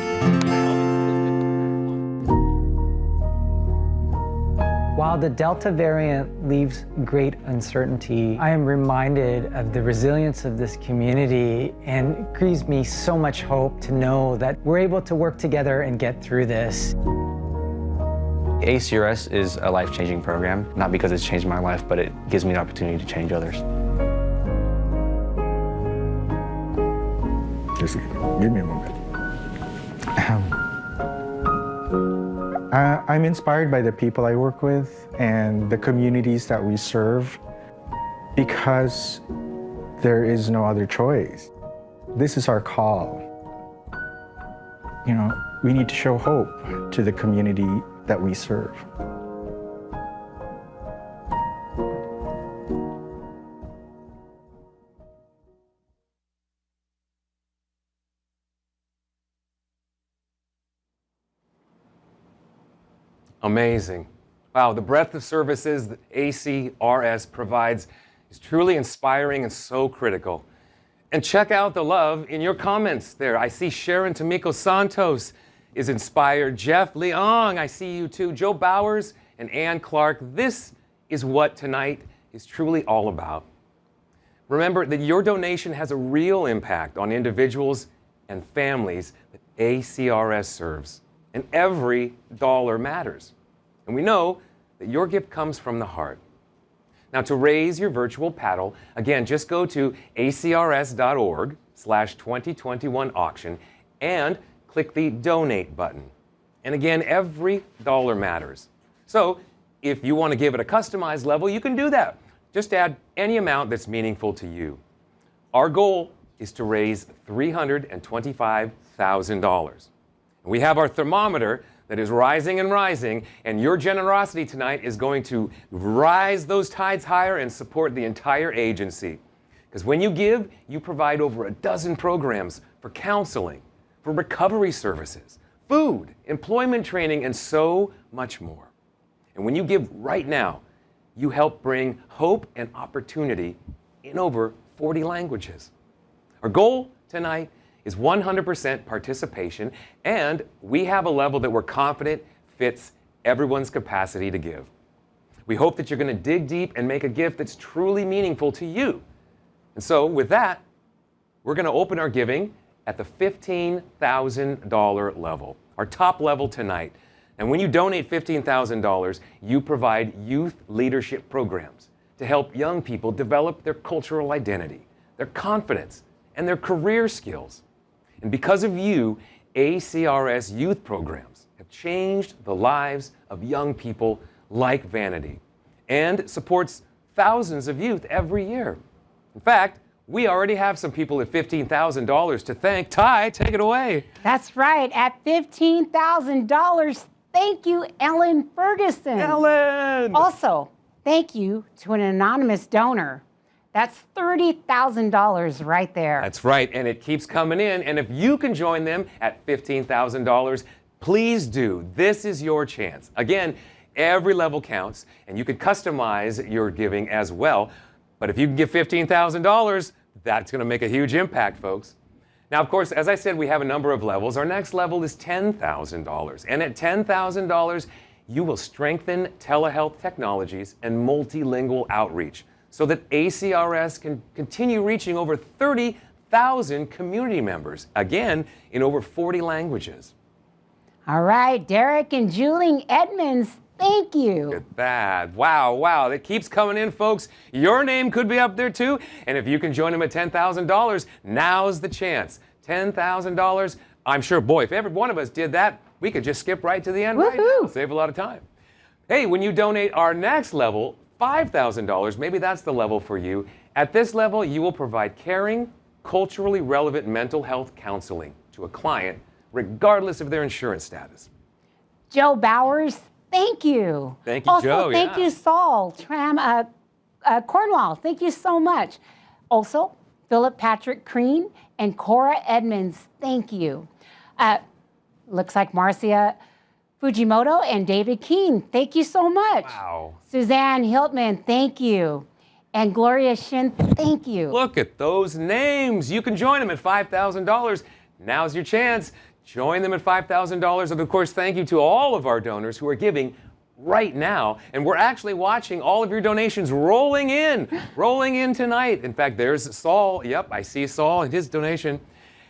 While the Delta variant leaves great uncertainty, I am reminded of the resilience of this community, and it gives me so much hope to know that we're able to work together and get through this. ACRS is a life-changing program, not because it's changed my life, but it gives me an opportunity to change others. Just give me a moment. I'm inspired by the people I work with and the communities that we serve because there is no other choice. This is our call. We need to show hope to the community that we serve. Amazing. Wow, the breadth of services that ACRS provides is truly inspiring and so critical. And check out the love in your comments there. I see Sharon Tomiko Santos is inspired. Jeff Leong, I see you too. Joe Bowers and Ann Clark. This is what tonight is truly all about. Remember that your donation has a real impact on individuals and families that ACRS serves. And every dollar matters. And we know that your gift comes from the heart. Now, to raise your virtual paddle, again, just go to acrs.org/2021 auction and click the donate button. And again, every dollar matters. So if you want to give it a customized level, you can do that. Just add any amount that's meaningful to you. Our goal is to raise $325,000. We have our thermometer that is rising and rising, and your generosity tonight is going to rise those tides higher and support the entire agency. Because when you give, you provide over a dozen programs for counseling, for recovery services, food, employment training, and so much more. And when you give right now, you help bring hope and opportunity in over 40 languages. Our goal tonight is 100% participation, and we have a level that we're confident fits everyone's capacity to give. We hope that you're going to dig deep and make a gift that's truly meaningful to you. And so with that, we're going to open our giving at the $15,000 level, our top level tonight. And when you donate $15,000, you provide youth leadership programs to help young people develop their cultural identity, their confidence, and their career skills. And because of you, ACRS youth programs have changed the lives of young people like Vanity and supports thousands of youth every year. In fact, we already have some people at $15,000 to thank. Ty, take it away. That's right. At $15,000, thank you, Ellen Ferguson. Ellen! Also, thank you to an anonymous donor. That's $30,000 right there. That's right, and it keeps coming in. And if you can join them at $15,000, please do. This is your chance. Again, every level counts, and you can customize your giving as well. But if you can give $15,000, that's going to make a huge impact, folks. Now, of course, as I said, we have a number of levels. Our next level is $10,000. And at $10,000, you will strengthen telehealth technologies and multilingual outreach, so that ACRS can continue reaching over 30,000 community members, again, in over 40 languages. All right, Derek and Julie Edmonds, thank you. Look at that. Wow, wow. That keeps coming in, folks. Your name could be up there, too. And if you can join them at $10,000, now's the chance. $10,000. I'm sure, boy, if every one of us did that, we could just skip right to the end right now. Save a lot of time. Hey, when you donate our next level, $5,000, maybe that's the level for you. At this level, you will provide caring, culturally relevant mental health counseling to a client, regardless of their insurance status. Joe Bowers, thank you. Thank you, also, Joe. Thank you, Saul Cornwall. Thank you so much. Also, Philip Patrick Crean and Cora Edmonds, thank you. Looks like Marcia Fujimoto and David Keene, thank you so much. Wow. Suzanne Hiltman, thank you. And Gloria Shin, thank you. Look at those names. You can join them at $5,000. Now's your chance. Join them at $5,000. And of course, thank you to all of our donors who are giving right now. And we're actually watching all of your donations rolling in tonight. In fact, there's Saul. Yep, I see Saul and his donation.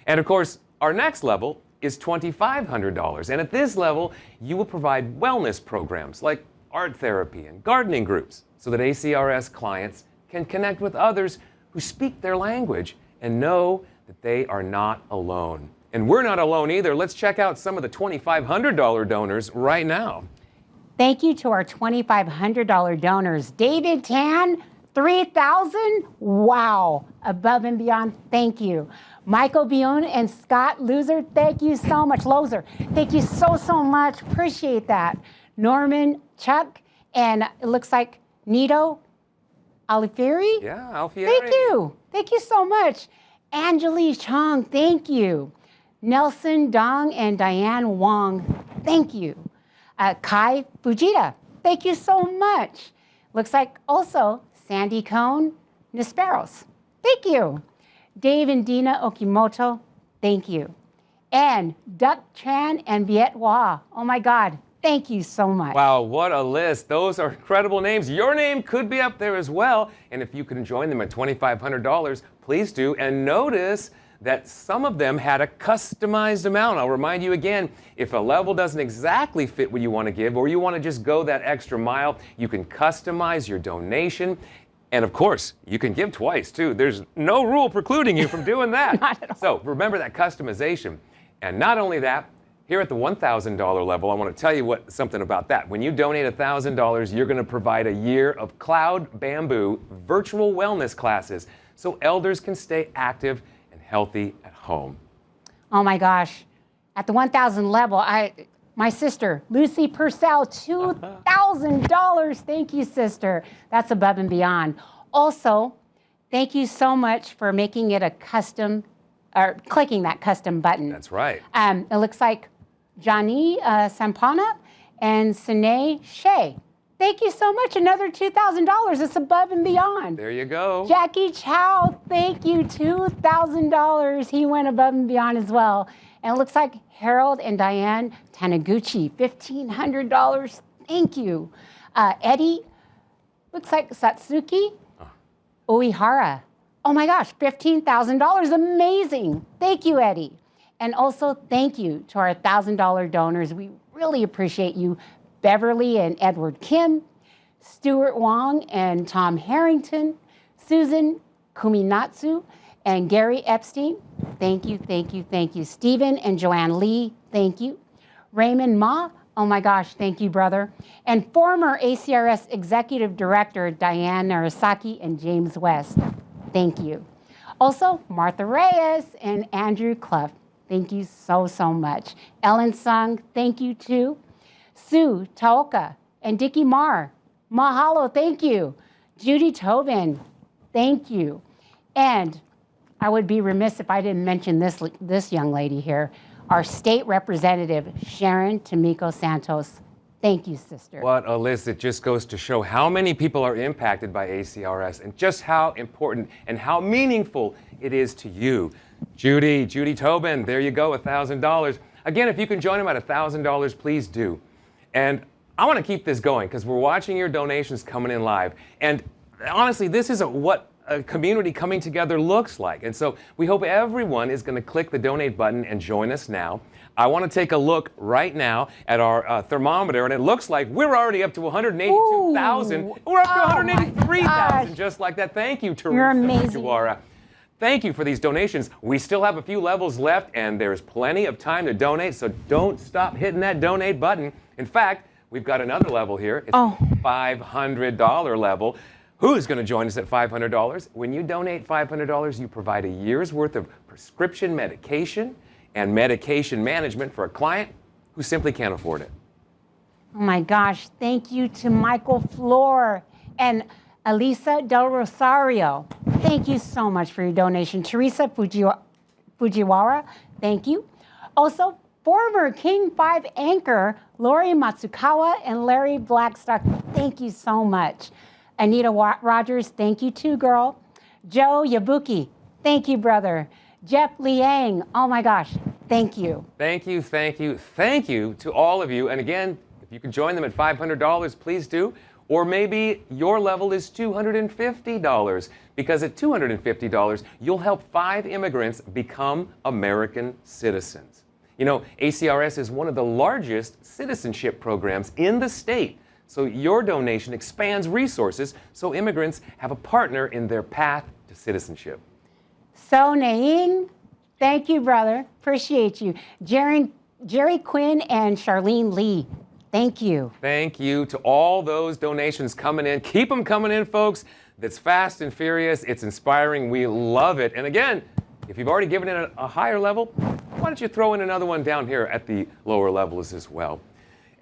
And of course, our next level is $2,500. And at this level, you will provide wellness programs like art therapy and gardening groups so that ACRS clients can connect with others who speak their language and know that they are not alone. And we're not alone either. Let's check out some of the $2,500 donors right now. Thank you to our $2,500 donors. David Tan, $3,000. Wow. Above and beyond, thank you. Michael Bion and Scott Loser, thank you so much. Loser, thank you so much. Appreciate that. Norman, Chuck, and it looks like Nito Alfieri. Yeah, Alfieri. Thank you. Thank you so much. Angeli Chong, thank you. Nelson Dong and Diane Wong, thank you. Kai Fujita, thank you so much. Looks like also Sandy Cohn Nisperos, thank you. Dave and Dina Okimoto, thank you. And Duck Tran and Viet Hoa, oh my God, thank you so much. Wow, what a list. Those are incredible names. Your name could be up there as well. And if you can join them at $2,500, please do. And notice that some of them had a customized amount. I'll remind you again, if a level doesn't exactly fit what you want to give, or you want to just go that extra mile, you can customize your donation. And of course, you can give twice too. There's no rule precluding you from doing that. Not at all. So remember that customization. And not only that, here at the $1,000 level, I want to tell you something about that. When you donate $1,000, you're going to provide a year of Cloud Bamboo virtual wellness classes so elders can stay active and healthy at home. Oh my gosh. At the 1,000 level, my sister, Lucy Purcell, $2,000. Thank you, sister. That's above and beyond. Also, thank you so much for making it a custom, or clicking that custom button. That's right. It looks like Johnny Sampana and Sine Shea. Thank you so much. Another $2,000. It's above and beyond. There you go. Jackie Chow, thank you, $2,000. He went above and beyond as well. And it looks like Harold and Diane Taniguchi, $1,500. Thank you. Eddie, looks like Satsuki Uehara. Oh my gosh, $15,000. Amazing. Thank you, Eddie. And also thank you to our $1,000 donors. We really appreciate you. Beverly and Edward Kim, Stuart Wong and Tom Harrington, Susan Kuminatsu, and Gary Epstein. Thank you, thank you, thank you. Stephen and Joanne Lee, thank you. Raymond Ma, oh my gosh, thank you, brother. And former ACRS Executive Director Diane Narasaki and James West, thank you. Also, Martha Reyes and Andrew Clough, thank you so, so much. Ellen Sung, thank you too. Sue Taoka and Dickie Marr, mahalo, thank you. Judy Tobin, thank you. And I would be remiss if I didn't mention this young lady here, our state representative, Sharon Tomiko Santos. Thank you, sister. What a list. It just goes to show how many people are impacted by ACRS and just how important and how meaningful it is to you. Judy Tobin, there you go, $1,000. Again, if you can join them at $1,000, please do. And I want to keep this going because we're watching your donations coming in live. And honestly, this is what a community coming together looks like. And so we hope everyone is going to click the donate button and join us now. I want to take a look right now at our thermometer, and it looks like we're already up to 182,000. We're up to 183,000 just like that. Thank you, Teresa. You're amazing. Fujiwara. Thank you for these donations. We still have a few levels left, and there's plenty of time to donate, so don't stop hitting that donate button. In fact, we've got another level here. It's the $500 level. Who's going to join us at $500? When you donate $500, you provide a year's worth of prescription medication and medication management for a client who simply can't afford it. Oh my gosh, thank you to Michael Floor and Elisa Del Rosario. Thank you so much for your donation. Teresa Fujiwara, thank you. Also, former King 5 anchor Lori Matsukawa and Larry Blackstock, thank you so much. Anita Rogers, thank you too, girl. Joe Yabuki, thank you, brother. Jeff Liang, oh my gosh, thank you. Thank you, thank you, thank you to all of you. And again, if you can join them at $500, please do. Or maybe your level is $250, because at $250, you'll help 5 immigrants become American citizens. You know, ACRS is one of the largest citizenship programs in the state. So your donation expands resources so immigrants have a partner in their path to citizenship. So Naing, thank you, brother. Appreciate you. Jerry Quinn and Charlene Lee, thank you. Thank you to all those donations coming in. Keep them coming in, folks. That's fast and furious. It's inspiring. We love it. And again, if you've already given it a higher level, why don't you throw in another one down here at the lower levels as well?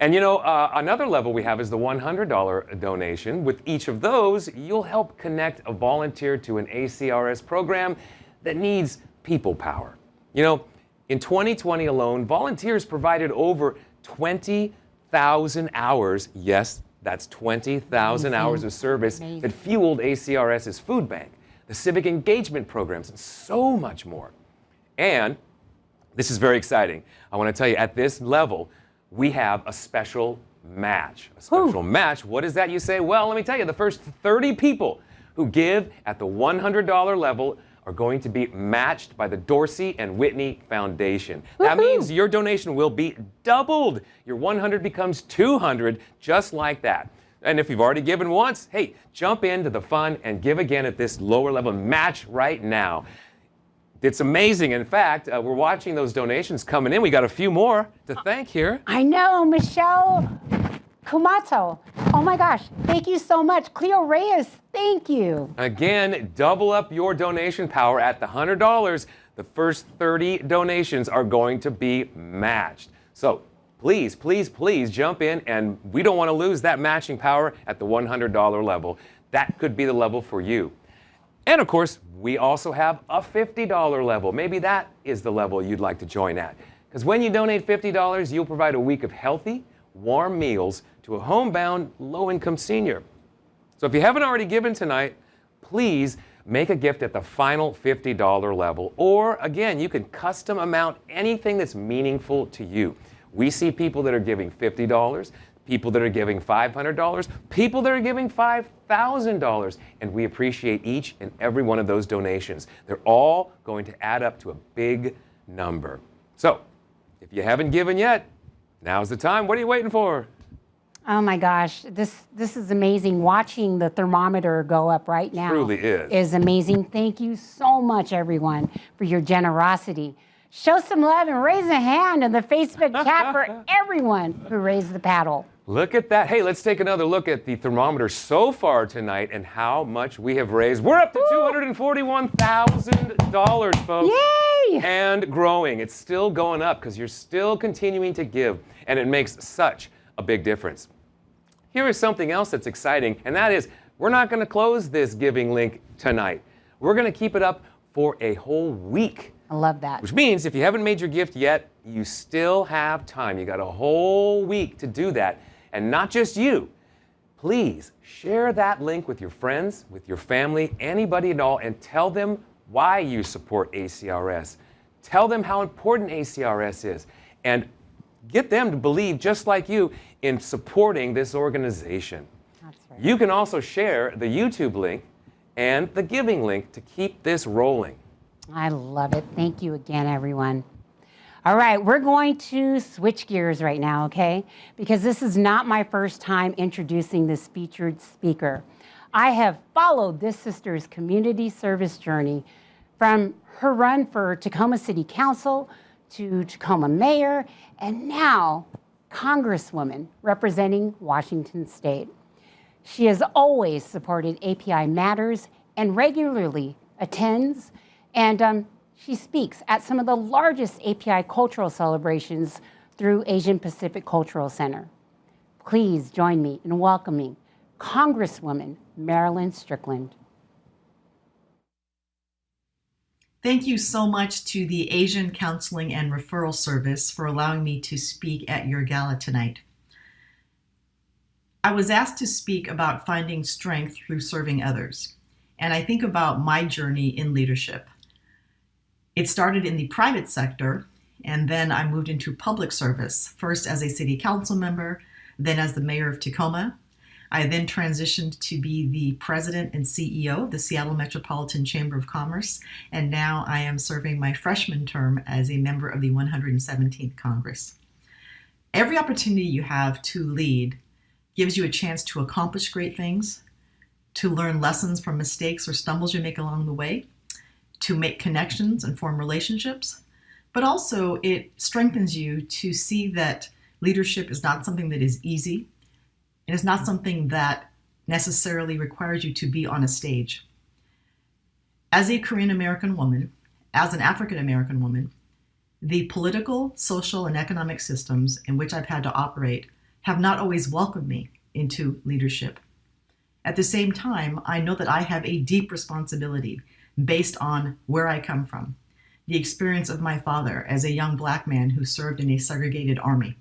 And you know, another level we have is the $100 donation. With each of those, you'll help connect a volunteer to an ACRS program that needs people power. You know, in 2020 alone, volunteers provided over 20,000 hours. Yes, that's 20,000 hours of service that fueled ACRS's food bank, the civic engagement programs, and so much more. And this is very exciting. I want to tell you, at this level, we have a special match. A special match? What is that, you say? Well, let me tell you, the first 30 people who give at the $100 level are going to be matched by the Dorsey and Whitney Foundation. That means your donation will be doubled. Your 100 becomes 200, just like that. And if you've already given once, hey, jump into the fun and give again at this lower level. Match right now. It's amazing. In fact, we're watching those donations coming in. We got a few more to thank here. I know, Michelle Kumato. Oh my gosh, thank you so much. Cleo Reyes, thank you. Again, double up your donation power at the $100. The first 30 donations are going to be matched. So please, please, please jump in, and we don't want to lose that matching power at the $100 level. That could be the level for you. And of course, we also have a $50 level. Maybe that is the level you'd like to join at. Because when you donate $50, you'll provide a week of healthy, warm meals to a homebound, low-income senior. So if you haven't already given tonight, please make a gift at the final $50 level. Or again, you can custom amount anything that's meaningful to you. We see people that are giving $50, people that are giving $500, people that are giving $5,000, and we appreciate each and every one of those donations. They're all going to add up to a big number. So, if you haven't given yet, now's the time. What are you waiting for? Oh my gosh, this is amazing. Watching the thermometer go up right now Truly is. is amazing. Thank you so much, everyone, for your generosity. Show some love and raise a hand in the Facebook chat for everyone who raised the paddle. Look at that. Hey, let's take another look at the thermometer so far tonight and how much we have raised. We're up to $241,000, folks. Yay! And growing. It's still going up because you're still continuing to give, and it makes such a big difference. Here is something else that's exciting, and that is we're not going to close this giving link tonight. We're going to keep it up for a whole week. I love that. Which means if you haven't made your gift yet, you still have time. You got a whole week to do that. And not just you. Please share that link with your friends, with your family, anybody at all, and tell them why you support ACRS. Tell them how important ACRS is. And get them to believe, just like you, in supporting this organization. That's right. You can also share the YouTube link and the giving link to keep this rolling. I love it. Thank you again, everyone. All right, we're going to switch gears right now, okay? Because this is not my first time introducing this featured speaker. I have followed this sister's community service journey from her run for Tacoma City Council to Tacoma Mayor, and now Congresswoman representing Washington State. She has always supported API Matters and regularly attends and she speaks at some of the largest API cultural celebrations through Asian Pacific Cultural Center. Please join me in welcoming Congresswoman Marilyn Strickland. Thank you so much to the Asian Counseling and Referral Service for allowing me to speak at your gala tonight. I was asked to speak about finding strength through serving others, and I think about my journey in leadership. It started in the private sector, and then I moved into public service, first as a city council member, then as the mayor of Tacoma. I then transitioned to be the president and CEO of the Seattle Metropolitan Chamber of Commerce, and now I am serving my freshman term as a member of the 117th Congress. Every opportunity you have to lead gives you a chance to accomplish great things, to learn lessons from mistakes or stumbles you make along the way, to make connections and form relationships, but also it strengthens you to see that leadership is not something that is easy. It is not something that necessarily requires you to be on a stage. As a Korean American woman, as an African American woman, the political, social, and economic systems in which I've had to operate have not always welcomed me into leadership. At the same time, I know that I have a deep responsibility based on where I come from, the experience of my father as a young Black man who served in a segregated army,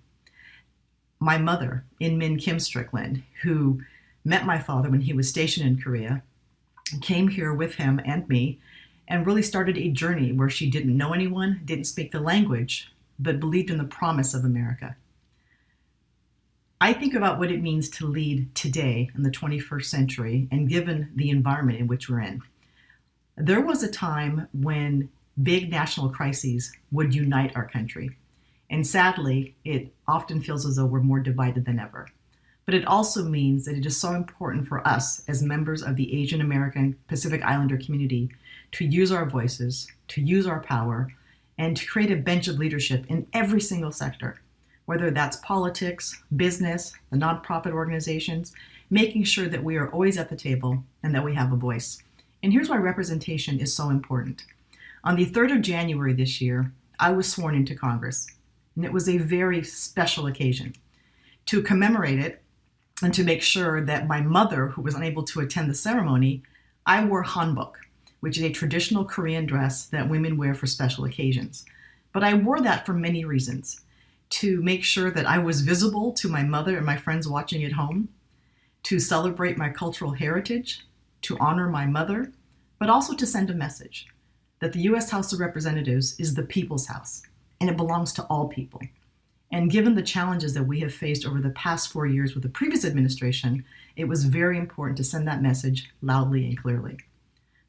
my mother, In-min Kim Strickland, who met my father when he was stationed in Korea, came here with him and me, and really started a journey where she didn't know anyone, didn't speak the language, but believed in the promise of America. I think about what it means to lead today in the 21st century and given the environment in which we're in. There was a time when big national crises would unite our country. And sadly, it often feels as though we're more divided than ever. But it also means that it is so important for us as members of the Asian American Pacific Islander community to use our voices, to use our power, and to create a bench of leadership in every single sector, whether that's politics, business, the nonprofit organizations, making sure that we are always at the table and that we have a voice. And here's why representation is so important. On the 3rd of January this year, I was sworn into Congress, and it was a very special occasion. To commemorate it and to make sure that my mother, who was unable to attend the ceremony, I wore hanbok, which is a traditional Korean dress that women wear for special occasions. But I wore that for many reasons. To make sure that I was visible to my mother and my friends watching at home, to celebrate my cultural heritage, to honor my mother, but also to send a message that the U.S. House of Representatives is the people's house, and it belongs to all people. And given the challenges that we have faced over the past 4 years with the previous administration, it was very important to send that message loudly and clearly.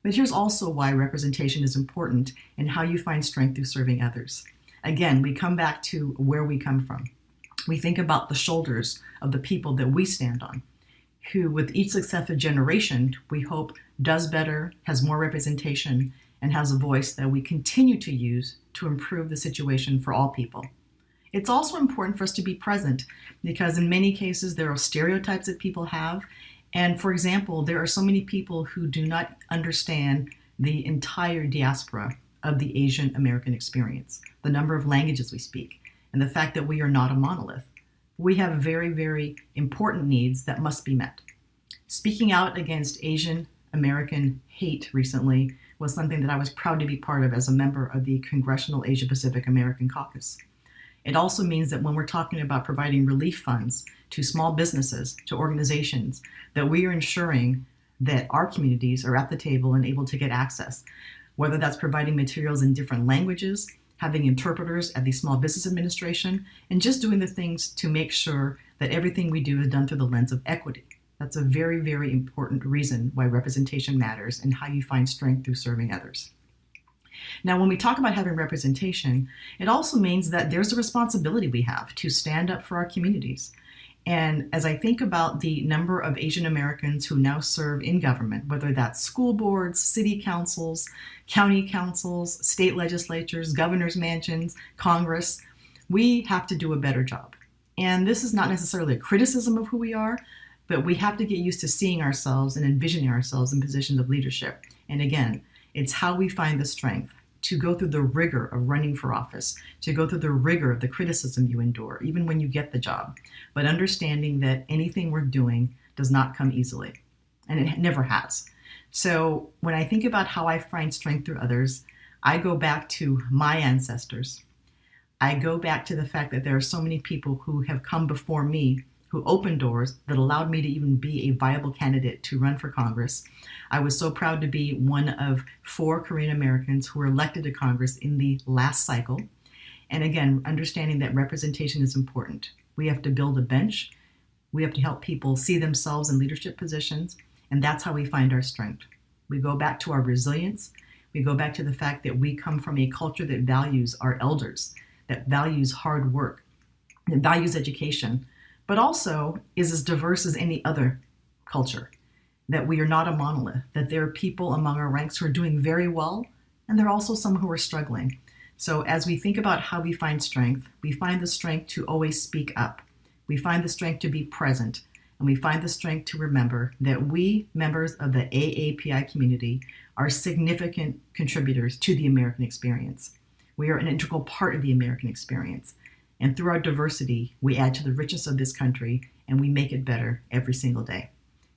But here's also why representation is important and how you find strength through serving others. Again, we come back to where we come from. We think about the shoulders of the people that we stand on, who with each successive generation, we hope does better, has more representation, and has a voice that we continue to use to improve the situation for all people. It's also important for us to be present because in many cases there are stereotypes that people have. And for example, there are so many people who do not understand the entire diaspora of the Asian American experience, the number of languages we speak, and the fact that we are not a monolith. We have very, very important needs that must be met. Speaking out against Asian American hate recently was something that I was proud to be part of as a member of the Congressional Asia Pacific American Caucus. It also means that when we're talking about providing relief funds to small businesses, to organizations, that we are ensuring that our communities are at the table and able to get access, whether that's providing materials in different languages, having interpreters at the Small Business Administration, and just doing the things to make sure that everything we do is done through the lens of equity. That's a very, very important reason why representation matters and how you find strength through serving others. Now, when we talk about having representation, it also means that there's a responsibility we have to stand up for our communities. And as I think about the number of Asian Americans who now serve in government, whether that's school boards, city councils, county councils, state legislatures, governor's mansions, Congress, we have to do a better job. And this is not necessarily a criticism of who we are, but we have to get used to seeing ourselves and envisioning ourselves in positions of leadership. And again, it's how we find the strength to go through the rigor of running for office, to go through the rigor of the criticism you endure, even when you get the job, but understanding that anything we're doing does not come easily, and it never has. So when I think about how I find strength through others, I go back to my ancestors. I go back to the fact that there are so many people who have come before me who opened doors that allowed me to even be a viable candidate to run for Congress. I was so proud to be one of 4 Korean Americans who were elected to Congress in the last cycle. And again, understanding that representation is important. We have to build a bench. We have to help people see themselves in leadership positions. And that's how we find our strength. We go back to our resilience. We go back to the fact that we come from a culture that values our elders, that values hard work, that values education, but also is as diverse as any other culture, that we are not a monolith, that there are people among our ranks who are doing very well, and there are also some who are struggling. So as we think about how we find the strength to always speak up. We find the strength to be present, and we find the strength to remember that we, members of the AAPI community, are significant contributors to the American experience. We are an integral part of the American experience. And through our diversity, we add to the richness of this country, and we make it better every single day.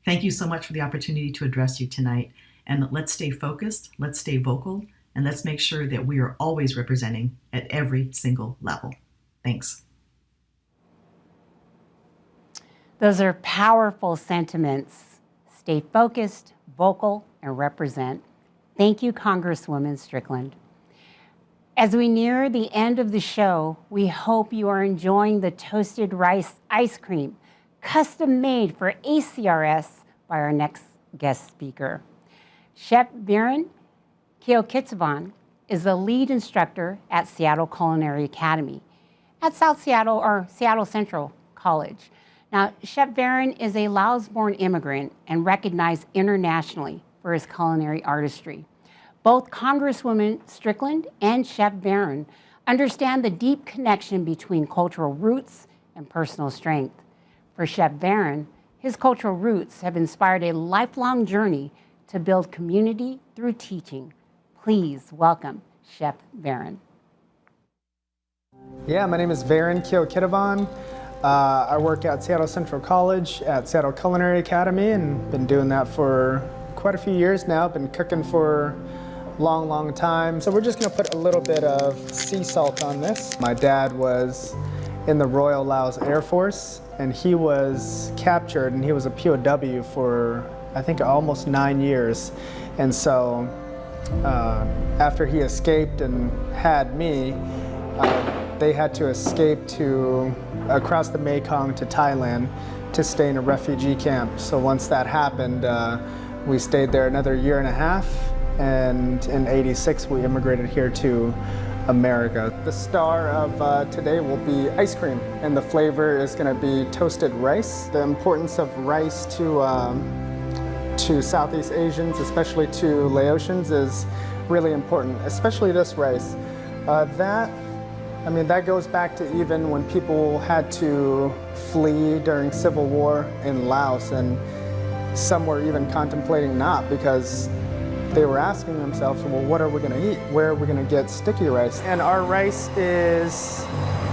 Thank you so much for the opportunity to address you tonight. And let's stay focused, let's stay vocal, and let's make sure that we are always representing at every single level. Thanks. Those are powerful sentiments. Stay focused, vocal, and represent. Thank you, Congresswoman Strickland. As we near the end of the show, we hope you are enjoying the toasted rice ice cream, custom made for ACRS by our next guest speaker. Chef Viren Keokitsavan is the lead instructor at Seattle Culinary Academy at South Seattle or Seattle Central College. Now, Chef Varen is a Laos-born immigrant and recognized internationally for his culinary artistry. Both Congresswoman Strickland and Chef Varen understand the deep connection between cultural roots and personal strength. For Chef Varen, his cultural roots have inspired a lifelong journey to build community through teaching. Please welcome Chef Varen. Yeah, my name is Varen Keokitsavan. I work at Seattle Central College at Seattle Culinary Academy and been doing that for quite a few years now. Been cooking for a long time. So we're just gonna put a little bit of sea salt on this. My dad was in the Royal Laos Air Force and he was captured and he was a POW for I think almost 9 years. And so after he escaped and had me, they had to escape across the Mekong to Thailand to stay in a refugee camp. So once that happened, we stayed there another 1.5 years, and in '86 we immigrated here to America. The star of today will be ice cream, and the flavor is going to be toasted rice. The importance of rice to Southeast Asians, especially to Laotians, is really important, especially this rice. That goes back to even when people had to flee during civil war in Laos, and some were even contemplating not because they were asking themselves, well, what are we going to eat? Where are we going to get sticky rice? And our rice is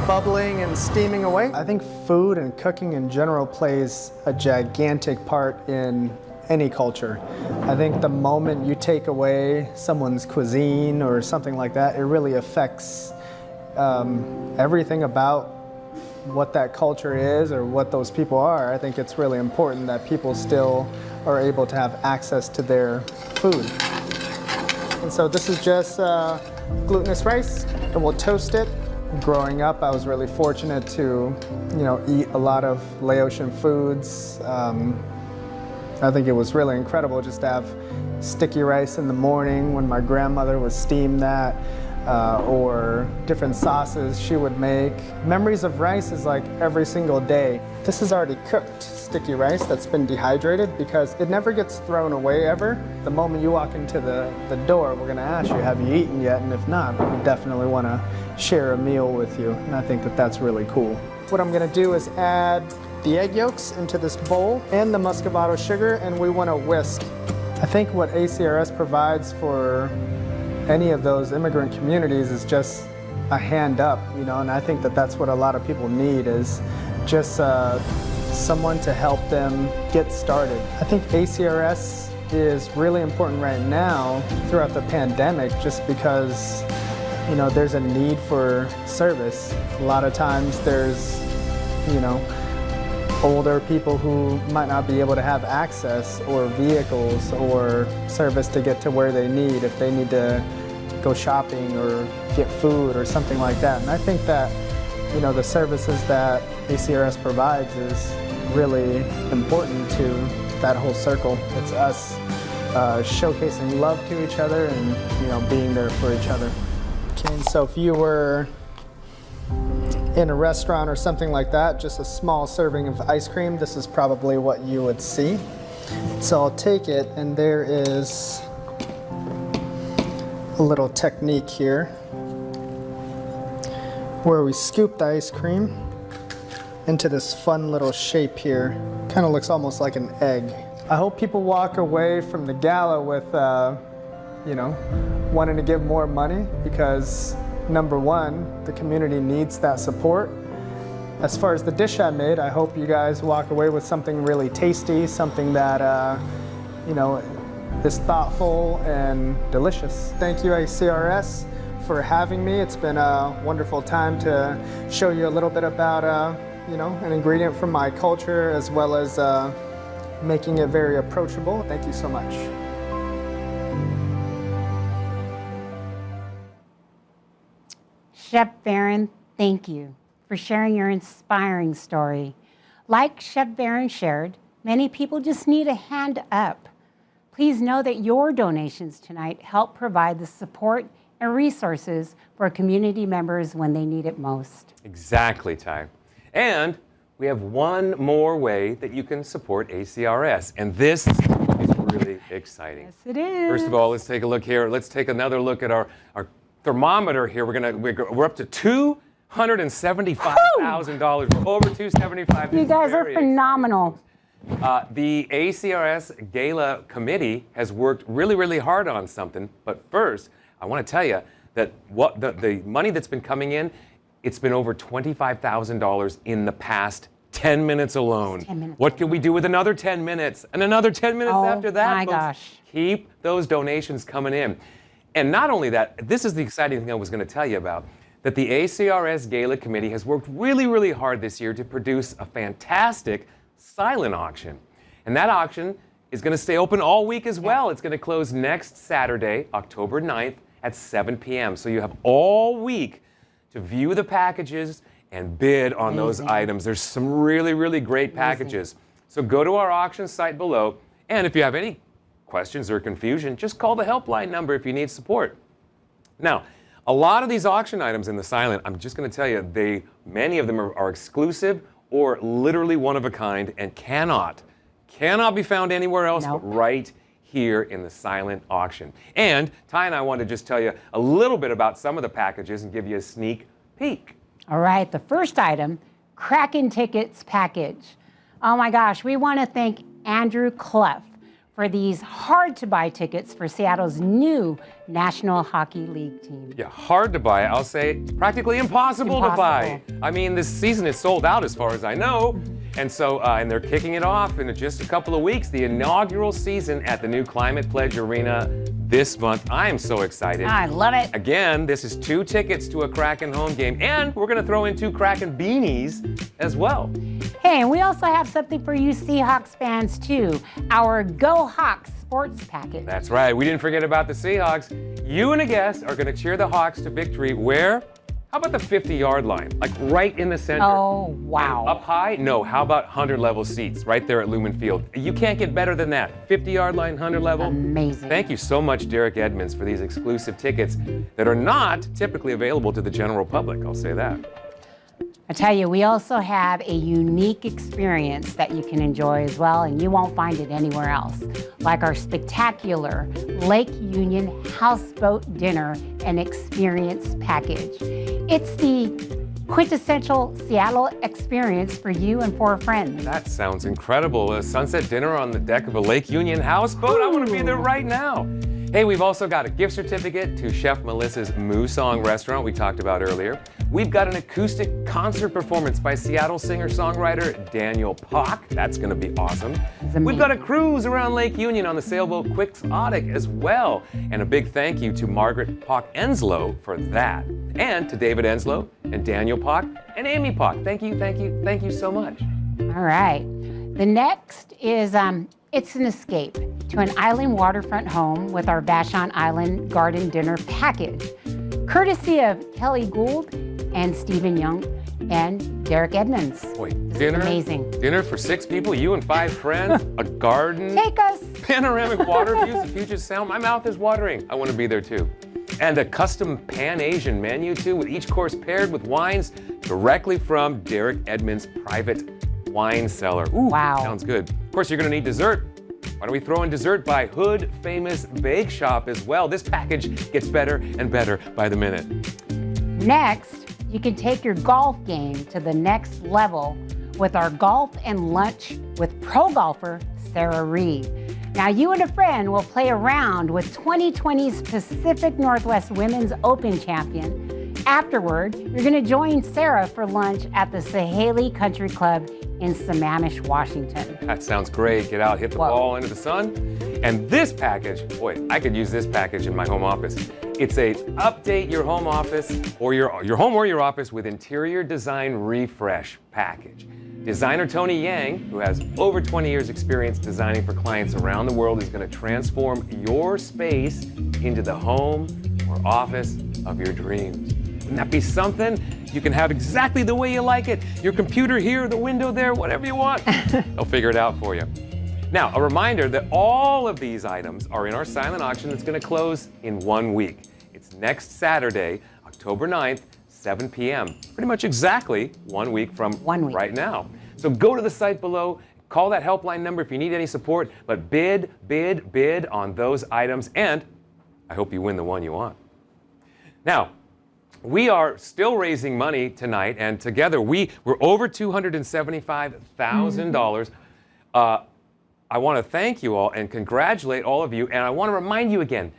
bubbling and steaming away. I think food and cooking in general plays a gigantic part in any culture. I think the moment you take away someone's cuisine or something like that, it really affects everything about what that culture is or what those people are. I think it's really important that people still are able to have access to their food. And so this is just glutinous rice, and we'll toast it. Growing up, I was really fortunate to, eat a lot of Laotian foods. I think it was really incredible just to have sticky rice in the morning when my grandmother would steam that. Or different sauces she would make. Memories of rice is like every single day. This is already cooked sticky rice that's been dehydrated because it never gets thrown away ever. The moment you walk into the door, we're gonna ask you, have you eaten yet? And if not, we definitely wanna share a meal with you. And I think that that's really cool. What I'm gonna do is add the egg yolks into this bowl and the muscovado sugar, and we wanna whisk. I think what ACRS provides for any of those immigrant communities is just a hand up, and I think that that's what a lot of people need, is just someone to help them get started. I think ACRS is really important right now throughout the pandemic just because, there's a need for service. A lot of times there's, older people who might not be able to have access or vehicles or service to get to where they need if they need to go shopping or get food or something like that. And I think that, the services that ACRS provides is really important to that whole circle. It's us showcasing love to each other and, being there for each other. Okay, and so if you were in a restaurant or something like that, just a small serving of ice cream, this is probably what you would see. So I'll take it, and there is a little technique here where we scoop the ice cream into this fun little shape here. Kind of looks almost like an egg. I hope people walk away from the gala with, wanting to give more money because number one, the community needs that support. As far as the dish I made, I hope you guys walk away with something really tasty, something that, is thoughtful and delicious. Thank you, ACRS, for having me. It's been a wonderful time to show you a little bit about, an ingredient from my culture, as well as making it very approachable. Thank you so much. Chef Varen, thank you for sharing your inspiring story. Like Chef Varen shared, many people just need a hand up. Please know that your donations tonight help provide the support and resources for community members when they need it most. Exactly, Ty. And we have one more way that you can support ACRS, and this is really exciting. Yes, it is. First of all, let's take a look here. Let's take another look at our thermometer here. We're up to $275,000. We're over $275,000. You guys are phenomenal. The ACRS Gala Committee has worked really, really hard on something. But first, I want to tell you that the money that's been coming in, it's been over $25,000 in the past 10 minutes alone. 10 minutes. What can we do with another 10 minutes? And another 10 minutes after that? Oh my folks? gosh. Keep those donations coming in. And not only that, this is the exciting thing I was going to tell you about, that the ACRS Gala Committee has worked really, really hard this year to produce a fantastic silent auction. And that auction is going to stay open all week as well. It's going to close next Saturday, October 9th at 7 p.m. So you have all week to view the packages and bid on those items. There's some really, really great packages. So go to our auction site below, and if you have any questions or confusion, just call the helpline number if you need support. Now, a lot of these auction items in the silent, I'm just going to tell you, many of them are exclusive or literally one of a kind and cannot be found anywhere else but right here in the silent auction. And Ty and I want to just tell you a little bit about some of the packages and give you a sneak peek. All right, the first item, Kraken Tickets package. Oh my gosh, we want to thank Andrew Clough for these hard-to-buy tickets for Seattle's new National Hockey League team. Yeah, hard to buy. I'll say practically impossible to buy. I mean, this season is sold out as far as I know. And so, and they're kicking it off in just a couple of weeks, the inaugural season at the new Climate Pledge Arena this month. I am so excited. I love it. Again, this is 2 tickets to a Kraken home game, and we're going to throw in 2 Kraken beanies as well. Hey, and we also have something for you Seahawks fans too, our Go Hawks sports package. That's right. We didn't forget about the Seahawks. You and a guest are going to cheer the Hawks to victory where? How about the 50-yard line? Like right in the center. Oh, wow. And up high? No, how about 100-level seats right there at Lumen Field? You can't get better than that. 50-yard line, 100-level. Amazing. Thank you so much, Derek Edmonds, for these exclusive tickets that are not typically available to the general public. I'll say that. I tell you, we also have a unique experience that you can enjoy as well, and you won't find it anywhere else, like our spectacular Lake Union houseboat dinner and experience package. It's the quintessential Seattle experience for you and for a friend. That sounds incredible. A sunset dinner on the deck of a Lake Union houseboat. I want to be there right now. Hey, we've also got a gift certificate to Chef Melissa's Moo Song restaurant we talked about earlier. We've got an acoustic concert performance by Seattle singer-songwriter Daniel Pock. That's going to be awesome. We've got a cruise around Lake Union on the sailboat Quixotic as well. And a big thank you to Margaret Pock-Enslow for that. And to David Enslow and Daniel Pock and Amy Pock. Thank you so much. All right. The next is it's an escape to an island waterfront home with our Vashon Island Garden Dinner package, courtesy of Kelly Gould and Stephen Young and Derek Edmonds. Boy, dinner? Amazing. Dinner for 6 people, you and 5 friends, a garden. Take us. Panoramic water views of Puget Sound. My mouth is watering. I want to be there too. And a custom Pan-Asian menu too, with each course paired with wines directly from Derek Edmonds' private wine cellar. Ooh, wow. Sounds good. Of course, you're going to need dessert. Why don't we throw in dessert by Hood Famous Bake Shop as well? This package gets better and better by the minute. Next, you can take your golf game to the next level with our golf and lunch with pro golfer Sarah Reed. Now, you and a friend will play around with 2020's Pacific Northwest Women's Open champion. Afterward, you're going to join Sarah for lunch at the Sahaley Country Club in Sammamish, Washington. That sounds great. Get out, hit the ball into the sun. And this package, boy, I could use this package in my home office. It's a update your home office or your home or your office with interior design refresh package. Designer Tony Yang, who has over 20 years experience designing for clients around the world, is going to transform your space into the home or office of your dreams. Wouldn't that be something? You can have exactly the way you like it. Your computer here, the window there, whatever you want. They'll figure it out for you. Now, a reminder that all of these items are in our silent auction that's going to close in 1 week. It's next Saturday, October 9th, 7 p.m. Pretty much exactly 1 week from right now. So go to the site below, call that helpline number if you need any support, but bid on those items, and I hope you win the one you want. Now, we are still raising money tonight, and together we're over $275,000. I want to thank you all and congratulate all of you, and I want to remind you again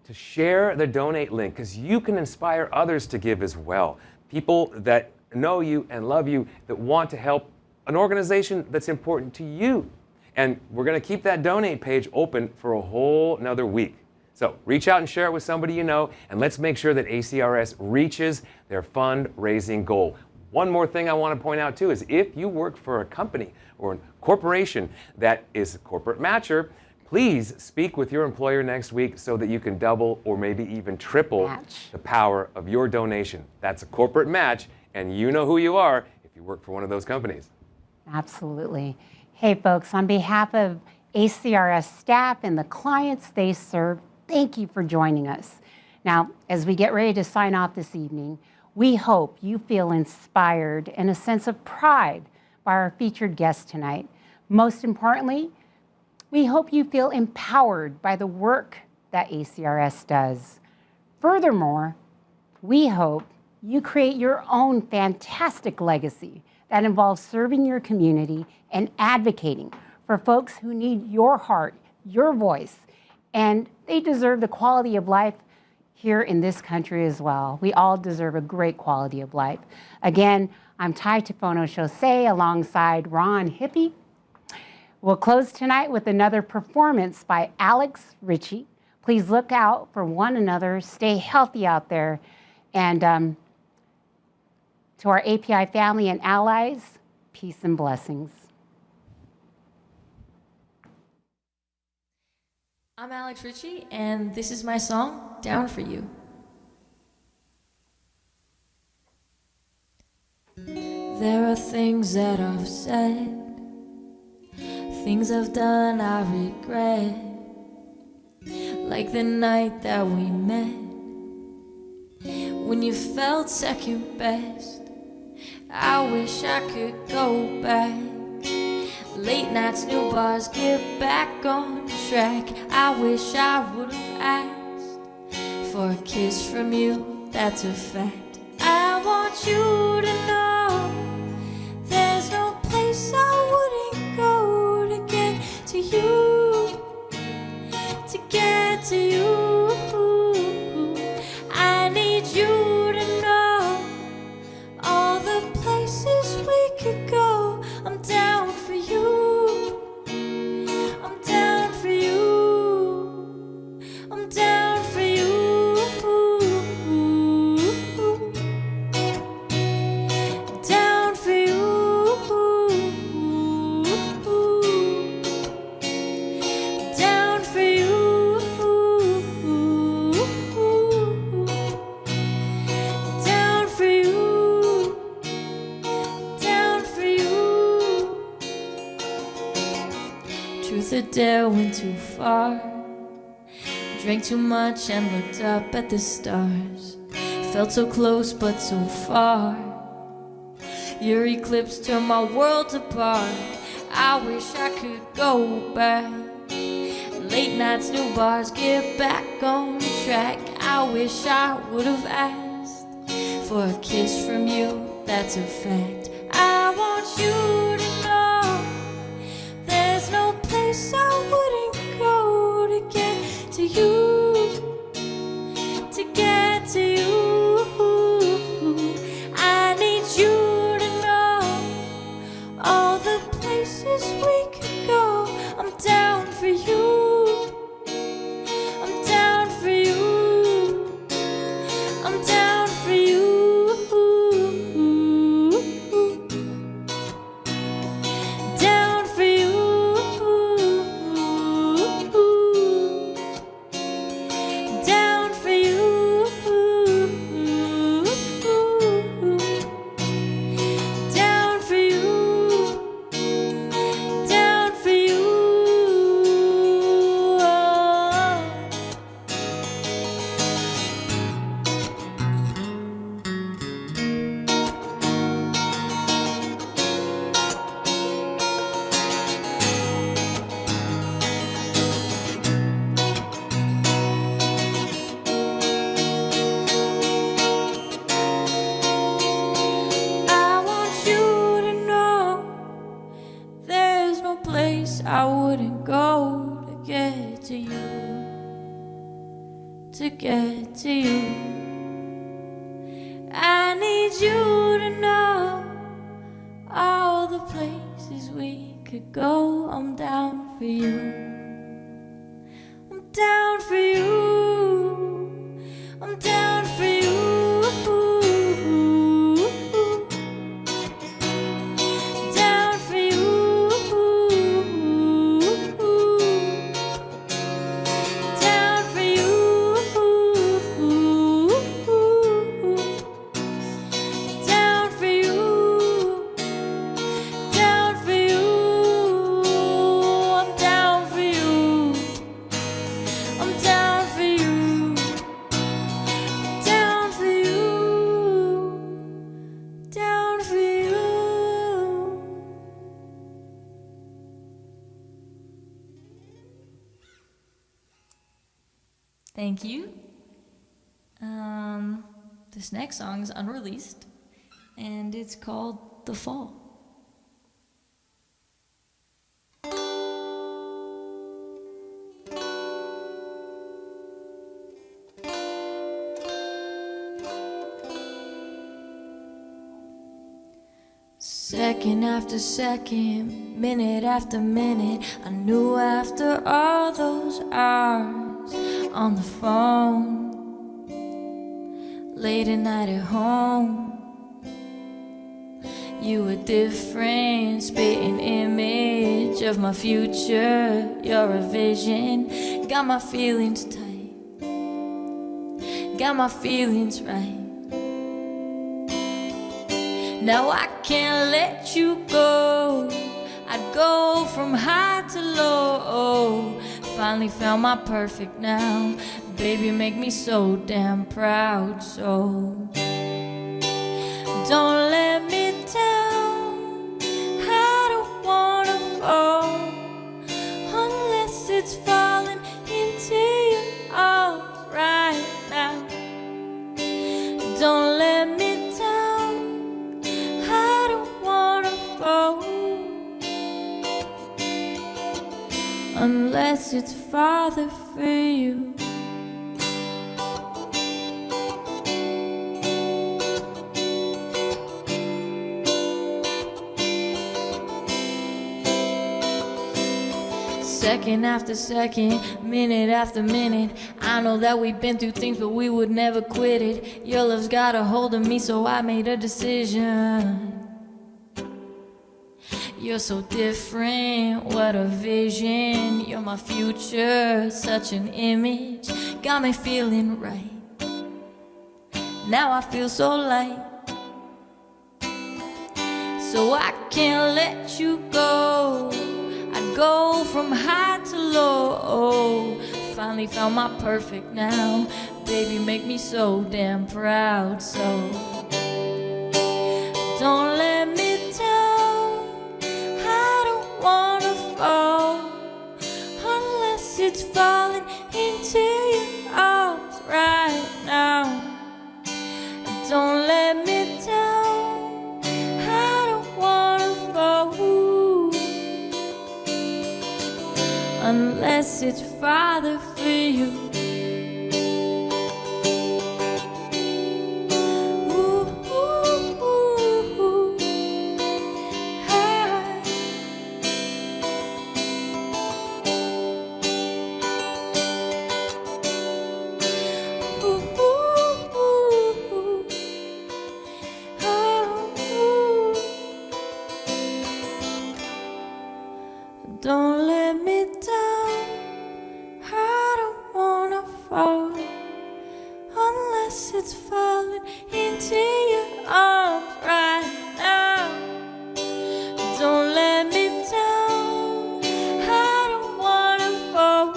to share the donate link because you can inspire others to give as well. People that know you and love you that want to help an organization that's important to you. And we're going to keep that donate page open for a whole another week. So reach out and share it with somebody you know, and let's make sure that ACRS reaches their fundraising goal. One more thing I want to point out too is if you work for a company or a corporation that is a corporate matcher, please speak with your employer next week so that you can double or maybe even triple the power of your donation. That's a corporate match, and you know who you are if you work for one of those companies. Absolutely. Hey folks, on behalf of ACRS staff and the clients they serve, thank you for joining us. Now, as we get ready to sign off this evening, we hope you feel inspired and a sense of pride by our featured guest tonight. Most importantly, we hope you feel empowered by the work that ACRS does. Furthermore, we hope you create your own fantastic legacy that involves serving your community and advocating for folks who need your heart, your voice, and they deserve the quality of life here in this country as well. We all deserve a great quality of life. Again, I'm Tai Tefono Shosei alongside Ron Hippie. We'll close tonight with another performance by Alex Ritchie. Please look out for one another, stay healthy out there, and to our API family and allies, peace and blessings. I'm Alex Ritchie, and this is my song, Down For You. There are things that I've said, things I've done I regret, like the night that we met, when you felt second best. I wish I could go back. Late nights, new bars, get back on track. I wish I would have asked for a kiss from you, that's a fact. I want you to know there's no place I wouldn't go to get to you, to get to you. I need you to know all the places we could go. I'm down for you. I'm down for you. I'm down for you. Down for you. Down for you. Down for you. Down for you. Truth or dare went too far. Drank too much and looked up at the stars. Felt so close but so far. Your eclipse turned my world apart. I wish I could go back. Late nights, new bars, get back on track. I wish I would have asked for a kiss from you, that's a fact. I want you to know there's no place I wouldn't go to get to you, to get to you. I need you to know all the places we could go. I'm down for you. I'm down for you. I'm down for you. Down for you. to get to you. I need you to know all the places we could go. I'm down for you. I'm down for you. I'm down for you. Down for you. Down for you. Down for you. Down for you. I'm down for you. I'm down for you. Down for you. Down for you. Thank you. This next song is unreleased, and it's called The Fall. Second after second, minute after minute, I knew after all those hours on the phone, late at night at home, you were different, spitting image of my future. You're a vision, got my feelings tight, got my feelings right. Now I can't let you go. I'd go from high to low. Finally found my perfect now. Baby, make me so damn proud. So don't let me down. I don't wanna fall unless it's falling into your arms right now. Don't let me unless it's farther for you. Second after second, minute after minute, I know that we've been through things, but we would never quit it. Your love's got a hold of me, so I made a decision. You're so different, what a vision. You're my future, such an image. Got me feeling right. Now I feel so light. So I can't let you go. I'd go from high to low. Finally found my perfect now. Baby, make me so damn proud. So don't let me wanna fall unless it's falling into your arms right now. Don't let me down. I don't wanna fall unless it's farther for you. Don't let me down. I don't wanna fall unless it's falling into your arms right now. Don't let me down. I don't wanna fall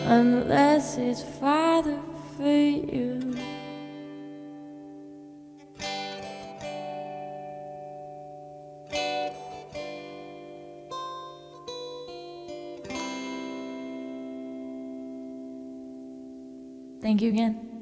unless it's farther for you. Thank you again.